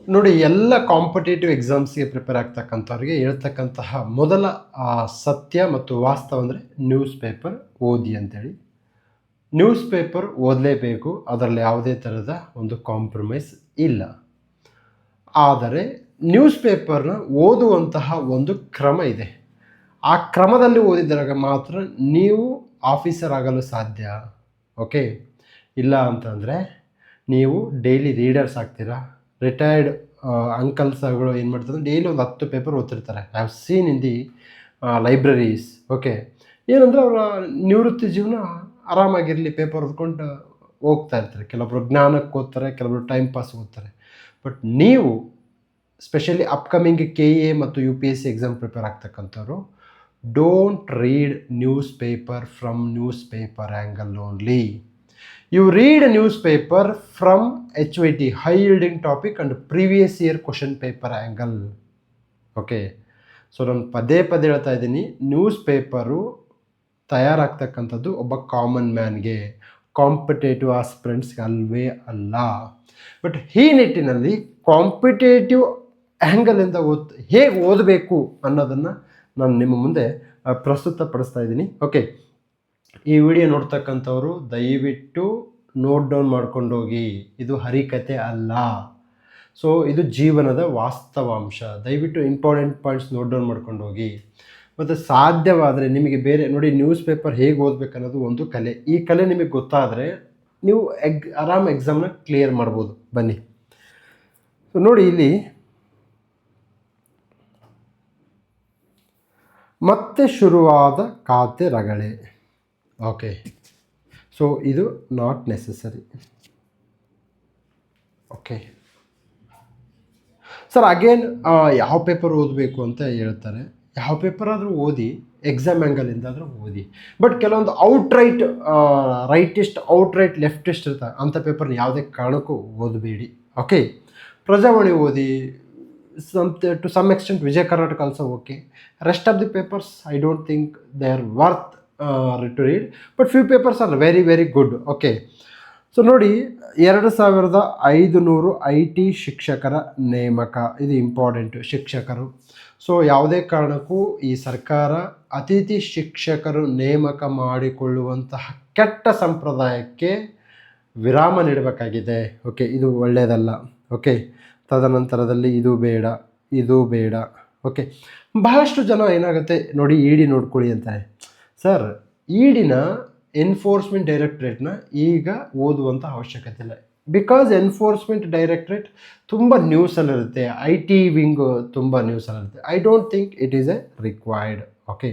ನೋಡಿ, ಎಲ್ಲ competitive ಎಕ್ಸಾಮ್ಸ್ಗೆ prepare ಆಗ್ತಕ್ಕಂಥವ್ರಿಗೆ ಹೇಳ್ತಕ್ಕಂತಹ ಮೊದಲ ಸತ್ಯ ಮತ್ತು ವಾಸ್ತವ ಅಂದರೆ ನ್ಯೂಸ್ ಪೇಪರ್ ಓದಿ ಅಂತೇಳಿ. ನ್ಯೂಸ್ ಪೇಪರ್ ಓದಲೇಬೇಕು, ಅದರಲ್ಲಿ ಯಾವುದೇ ಥರದ ಒಂದು ಕಾಂಪ್ರಮೈಸ್ ಇಲ್ಲ. ಆದರೆ ನ್ಯೂಸ್ ಪೇಪರ್ನ ಓದುವಂತಹ ಒಂದು ಕ್ರಮ ಇದೆ. ಆ ಕ್ರಮದಲ್ಲಿ ಓದಿದಾಗ ಮಾತ್ರ ನೀವು ಆಫೀಸರ್ ಆಗಲು ಸಾಧ್ಯ. ಓಕೆ, ಇಲ್ಲ ಅಂತಂದರೆ ನೀವು ಡೈಲಿ ರೀಡರ್ಸ್ ಆಗ್ತೀರಾ. ರಿಟೈರ್ಡ್ ಅಂಕಲ್ಸ್ಗಳು ಏನು ಮಾಡ್ತಾರೆ, ಡೈಲಿ ಒಂದು 10 ಪೇಪರ್ ಓದ್ತಿರ್ತಾರೆ. I have seen in the libraries. Okay, ಏನಂದರೆ ಅವರ ನಿವೃತ್ತಿ ಜೀವನ ಆರಾಮಾಗಿರಲಿ, ಪೇಪರ್ ಓದ್ಕೊಂಡು ಹೋಗ್ತಾ ಇರ್ತಾರೆ. ಕೆಲವೊಬ್ರು ಜ್ಞಾನಕ್ಕೆ ಓದ್ತಾರೆ, ಕೆಲವೊಬ್ರು ಟೈಮ್ ಪಾಸ್ ಓದ್ತಾರೆ. ಬಟ್ ನೀವು ಸ್ಪೆಷಲಿ ಅಪ್ಕಮಿಂಗ್ KA ಮತ್ತು UPSC ಎಕ್ಸಾಮ್ ಪ್ರಿಪೇರ್ ಆಗ್ತಕ್ಕಂಥವ್ರು, don't read news paper from news paper angle only. You read a newspaper from HYT, high yielding topic and previous year question paper angle. Okay, so ನಾನು ಪದೇ ಹೇಳ್ತಾ ಇದ್ದೀನಿ, news paper ತಯಾರಾಗ್ತಕ್ಕಂಥದ್ದು ಒಬ್ಬ common ಮ್ಯಾನ್ಗೆ, competitive ಆಸ್ಪಿರೆಂಟ್ಸ್ಗೆ ಅಲ್ವೇ ಅಲ್ಲ. But ಈ ನಿಟ್ಟಿನಲ್ಲಿ competitive ಆ್ಯಂಗಲಿಂದ ಹೇಗೆ ಓದಬೇಕು ಅನ್ನೋದನ್ನು ನಾನು ನಿಮ್ಮ ಮುಂದೆ ಪ್ರಸ್ತುತಪಡಿಸ್ತಾ ಇದ್ದೀನಿ. ಓಕೆ, ಈ ವಿಡಿಯೋ ನೋಡ್ತಕ್ಕಂಥವ್ರು ದಯವಿಟ್ಟು ನೋಟ್ ಡೌನ್ ಮಾಡ್ಕೊಂಡೋಗಿ. ಇದು ಹರಿಕತೆ ಅಲ್ಲ, ಸೊ ಇದು ಜೀವನದ ವಾಸ್ತವಾಂಶ. ದಯವಿಟ್ಟು ಇಂಪಾರ್ಟೆಂಟ್ ಪಾಯಿಂಟ್ಸ್ ನೋಟ್ ಡೌನ್ ಮಾಡ್ಕೊಂಡೋಗಿ. ಮತ್ತು ಸಾಧ್ಯವಾದರೆ ನಿಮಗೆ ಬೇರೆ ನೋಡಿ, ನ್ಯೂಸ್ ಪೇಪರ್ ಹೇಗೆ ಓದಬೇಕು ಅನ್ನೋದು ಒಂದು ಕಲೆ. ಈ ಕಲೆ ನಿಮಗೆ ಗೊತ್ತಾದರೆ ನೀವು ಆರಾಮ್ ಎಕ್ಸಾಮ್ನ ಕ್ಲಿಯರ್ ಮಾಡ್ಬೋದು. ಬನ್ನಿ, ಸೊ ನೋಡಿ, ಇಲ್ಲಿ ಮತ್ತೆ ಶುರುವಾದ ಖಾತೆ ರಗಳೆ. ಓಕೆ, ಸೊ ಇದು not necessary. Okay sir, again ಯಾವ ಪೇಪರ್ ಓದಬೇಕು ಅಂತ ಹೇಳ್ತಾರೆ. ಯಾವ ಪೇಪರ್ ಆದರೂ ಓದಿ, ಎಕ್ಸಾಮ್ ಆ್ಯಂಗಲಿಂದ ಆದರೂ ಓದಿ. ಬಟ್ ಕೆಲವೊಂದು ಔಟ್ರೈಟ್ ರೈಟಿಸ್ಟ್, ಔಟ್ರೈಟ್ ಲೆಫ್ಟಿಸ್ಟ್ ಇರ್ತಾರೆ, ಅಂಥ ಪೇಪರ್ನ ಯಾವುದೇ ಕಾರಣಕ್ಕೂ ಓದಬೇಡಿ. ಓಕೆ, ಪ್ರಜಾವಾಣಿ ಓದಿ, to some extent Vijaya Karnataka also okay. Rest of the papers I don't think they are worth to read, but few papers are very very good. Okay, so ನೋಡಿ, 2500 IT ಶಿಕ್ಷಕರ ನೇಮಕ, ಇದು ಇಂಪಾರ್ಟೆಂಟು. ಶಿಕ್ಷಕರು, ಸೊ ಯಾವುದೇ ಕಾರಣಕ್ಕೂ ಈ ಸರ್ಕಾರ ಅತಿಥಿ ಶಿಕ್ಷಕರು ನೇಮಕ ಮಾಡಿಕೊಳ್ಳುವಂತಹ ಕೆಟ್ಟ ಸಂಪ್ರದಾಯಕ್ಕೆ ವಿರಾಮ ನೀಡಬೇಕಾಗಿದೆ. ಓಕೆ, ಇದು ಒಳ್ಳೆಯದಲ್ಲ. ಓಕೆ, ತದನಂತರದಲ್ಲಿ ಇದು ಬೇಡ, ಇದು ಬೇಡ. ಓಕೆ, ಬಹಳಷ್ಟು ಜನ ಏನಾಗುತ್ತೆ ನೋಡಿ, ED ನೋಡ್ಕೊಳ್ಳಿ ಅಂತಾರೆ. ಸರ್, ಈಡಿನ ಎನ್ಫೋರ್ಸ್ಮೆಂಟ್ ಡೈರೆಕ್ಟ್ರೇಟ್ನ ಈಗ ಓದುವಂಥ ಅವಶ್ಯಕತೆ ಇಲ್ಲ. ಬಿಕಾಸ್ ಎನ್ಫೋರ್ಸ್ಮೆಂಟ್ ಡೈರೆಕ್ಟ್ರೇಟ್ ತುಂಬ ನ್ಯೂಸಲ್ಲಿರುತ್ತೆ, IT ವಿಂಗು ತುಂಬ ನ್ಯೂಸಲ್ಲಿರುತ್ತೆ. I don't think it is a required. Okay,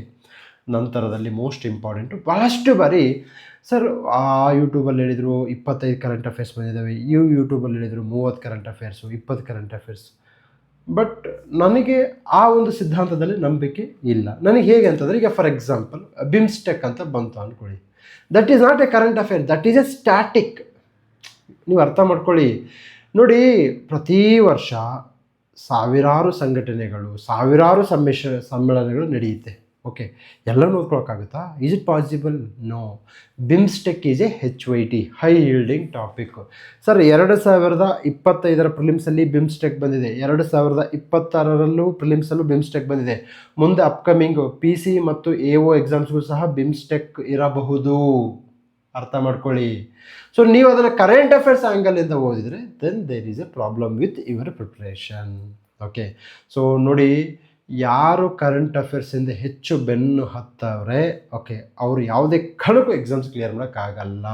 ನಂತರದಲ್ಲಿ ಮೋಸ್ಟ್ ಇಂಪಾರ್ಟೆಂಟು, ಭಾಳಷ್ಟು ಬಾರಿ ಸರ್ ಯೂಟ್ಯೂಬಲ್ಲಿ ಹೇಳಿದರು 25 ಕರೆಂಟ್ ಅಫೇರ್ಸ್ ಬಂದಿದ್ದಾವೆ, ಯೂಟ್ಯೂಬಲ್ಲಿ ಹೇಳಿದರು 30 current affairs, 20 current affairs. But ನನಗೆ ಆ ಒಂದು ಸಿದ್ಧಾಂತದಲ್ಲಿ ನಂಬಿಕೆ ಇಲ್ಲ. ನನಗೆ ಹೇಗೆ ಅಂತಂದರೆ, ಈಗ ಫಾರ್ ಎಕ್ಸಾಂಪಲ್ ಬಿಮ್ಸ್ಟೆಕ್ ಅಂತ ಬಂತು ಅಂದ್ಕೊಳ್ಳಿ. That is not A current affair, that is A static. ನೀವು ಅರ್ಥ ಮಾಡ್ಕೊಳ್ಳಿ. ನೋಡಿ, ಪ್ರತಿ ವರ್ಷ ಸಾವಿರಾರು ಸಂಘಟನೆಗಳು, ಸಾವಿರಾರು ಸಮ್ಮೇಳನಗಳು ನಡೆಯುತ್ತೆ. ಓಕೆ, ಎಲ್ಲ ನೋಡ್ಕೊಳಕ್ಕಾಗುತ್ತಾ? Is it possible? No. BIMSTEC is a HYT, high yielding topic. Sir, 2025 ಪ್ರಿಲಿಮ್ಸಲ್ಲಿ ಬಿಮ್ಸ್ಟೆಕ್ ಬಂದಿದೆ, 2026 ಪ್ರಿಲಿಮ್ಸಲ್ಲೂ ಬಿಮ್ಸ್ಟೆಕ್ ಬಂದಿದೆ. ಮುಂದೆ ಅಪ್ಕಮಿಂಗು PC ಮತ್ತು AO ಎಕ್ಸಾಮ್ಸ್ಗೂ ಸಹ ಬಿಮ್ಸ್ಟೆಕ್ ಇರಬಹುದು. ಅರ್ಥ ಮಾಡ್ಕೊಳ್ಳಿ. ಸೊ ನೀವು ಅದನ್ನು ಕರೆಂಟ್ ಅಫೇರ್ಸ್ ಆ್ಯಂಗಲಿಂದ ಓದಿದರೆ then there is a problem with your preparation. Okay, so ನೋಡಿ, ಯಾರು ಕರೆಂಟ್ ಅಫೇರ್ಸಿಂದ ಹೆಚ್ಚು ಬೆನ್ನು ಹತ್ತವ್ರೆ, ಓಕೆ, ಅವರು ಯಾವುದೇ ಕಾರಣಕ್ಕೂ ಎಕ್ಸಾಮ್ಸ್ ಕ್ಲಿಯರ್ ಮಾಡೋಕ್ಕಾಗಲ್ಲ.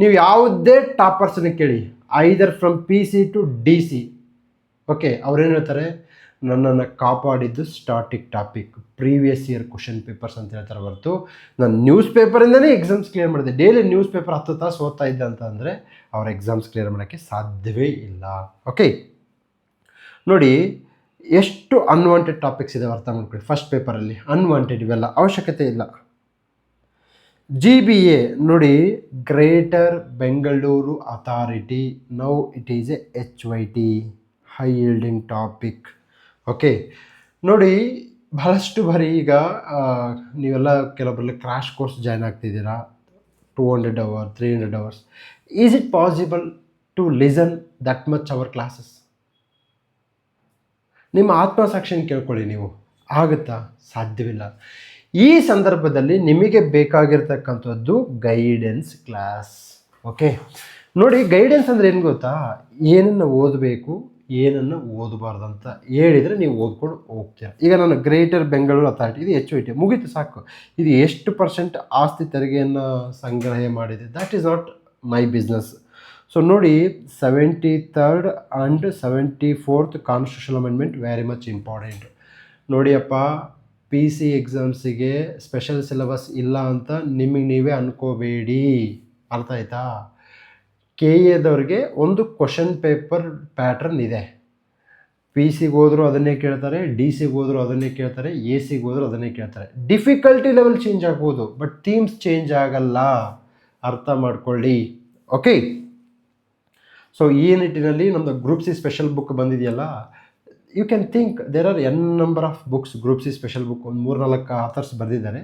ನೀವು ಯಾವುದೇ ಟಾಪರ್ಸನ್ನ ಕೇಳಿ, either from PC to DC, okay, ಅವ್ರೇನು ಹೇಳ್ತಾರೆ, ನನ್ನನ್ನು ಕಾಪಾಡಿದ್ದು static topic, previous year question papers ಅಂತ ಹೇಳ್ತಾರೆ ಹೊರತು ನಾನು ನ್ಯೂಸ್ ಪೇಪರಿಂದನೇ ಎಕ್ಸಾಮ್ಸ್ ಕ್ಲಿಯರ್ ಮಾಡಿದೆ. ಡೈಲಿ ನ್ಯೂಸ್ ಪೇಪರ್ 10 ತಾಸು ಓದ್ತಾ ಇದ್ದೆ ಅಂತಂದರೆ ಅವ್ರ ಎಕ್ಸಾಮ್ಸ್ ಕ್ಲಿಯರ್ ಮಾಡೋಕ್ಕೆ ಸಾಧ್ಯವೇ ಇಲ್ಲ. ಓಕೆ, ನೋಡಿ, ಎಷ್ಟು ಅನ್ವಾಂಟೆಡ್ ಟಾಪಿಕ್ಸ್ ಇದೆ ಅರ್ಥ ಮಾಡ್ಕೊಳ್ಳಿ. ಫಸ್ಟ್ ಪೇಪರಲ್ಲಿ ಅನ್ವಾಂಟೆಡ್, ಇವೆಲ್ಲ ಅವಶ್ಯಕತೆ ಇಲ್ಲ. GBA ನೋಡಿ, greater Bengaluru authority, now it is a HYT, high yielding topic. Okay, ನೋಡಿ, ಬಹಳಷ್ಟು ಬಾರಿ ಈಗ ನೀವೆಲ್ಲ ಕೆಲವೊಬ್ಬರಲ್ಲಿ ಕ್ರ್ಯಾಶ್ ಕೋರ್ಸ್ ಜಾಯ್ನ್ ಆಗ್ತಿದ್ದೀರಾ, 200 hours, 300 hours. Is it possible to listen that much hour classes? ನಿಮ್ಮ ಆತ್ಮಸಾಕ್ಷಿನ ಕೇಳ್ಕೊಳ್ಳಿ ನೀವು. ಆಗುತ್ತಾ? ಸಾಧ್ಯವಿಲ್ಲ. ಈ ಸಂದರ್ಭದಲ್ಲಿ ನಿಮಗೆ ಬೇಕಾಗಿರ್ತಕ್ಕಂಥದ್ದು ಗೈಡೆನ್ಸ್ ಕ್ಲಾಸ್. ಓಕೆ, ನೋಡಿ ಗೈಡೆನ್ಸ್ ಅಂದರೆ ಏನು ಗೊತ್ತಾ? ಏನನ್ನು ಓದಬೇಕು, ಏನನ್ನು ಓದಬಾರ್ದು ಅಂತ ಹೇಳಿದರೆ ನೀವು ಓದ್ಕೊಂಡು ಹೋಗ್ತೀರ. ಈಗ ನಾನು ಗ್ರೇಟರ್ ಬೆಂಗಳೂರು ಅಥಾರಿಟಿ, ಇದು HOT ಮುಗೀತು, ಸಾಕು. ಇದು ಎಷ್ಟು ಪರ್ಸೆಂಟ್ ಆಸ್ತಿ ತೆರಿಗೆಯನ್ನು ಸಂಗ್ರಹ ಮಾಡಿದೆ, that is not my business. So ನೋಡಿ, 73rd and 74th constitutional amendment very much important. ನೋಡಿಯಪ್ಪ, PC ಎಕ್ಸಾಮ್ಸಿಗೆ ಸ್ಪೆಷಲ್ ಸಿಲೆಬಸ್ ಇಲ್ಲ ಅಂತ ನಿಮಗೆ ನೀವೇ ಅನ್ಕೋಬೇಡಿ, ಅರ್ಥ ಆಯ್ತಾ? KAದವ್ರಿಗೆ ಒಂದು ಕ್ವಶನ್ ಪೇಪರ್ ಪ್ಯಾಟ್ರನ್ ಇದೆ. PC ಹೋದರೂ ಅದನ್ನೇ ಕೇಳ್ತಾರೆ, DC ಹೋದರೂ ಅದನ್ನೇ ಕೇಳ್ತಾರೆ, AC ಹೋದರೂ ಅದನ್ನೇ ಕೇಳ್ತಾರೆ. ಡಿಫಿಕಲ್ಟಿ ಲೆವೆಲ್ ಚೇಂಜ್ ಆಗ್ಬೋದು, ಬಟ್ ಥೀಮ್ಸ್ ಚೇಂಜ್ ಆಗಲ್ಲ, ಅರ್ಥ ಮಾಡ್ಕೊಳ್ಳಿ. ಓಕೆ, ಸೊ ಈ ನಿಟ್ಟಿನಲ್ಲಿ ನಮ್ಮದು ಗ್ರೂಪ್ C ಸ್ಪೆಷಲ್ ಬುಕ್ ಬಂದಿದೆಯಲ್ಲ, you can think there are number of books. Group C special book ಒಂದು 3-4 ಆಥರ್ಸ್ ಬರೆದಿದ್ದಾರೆ.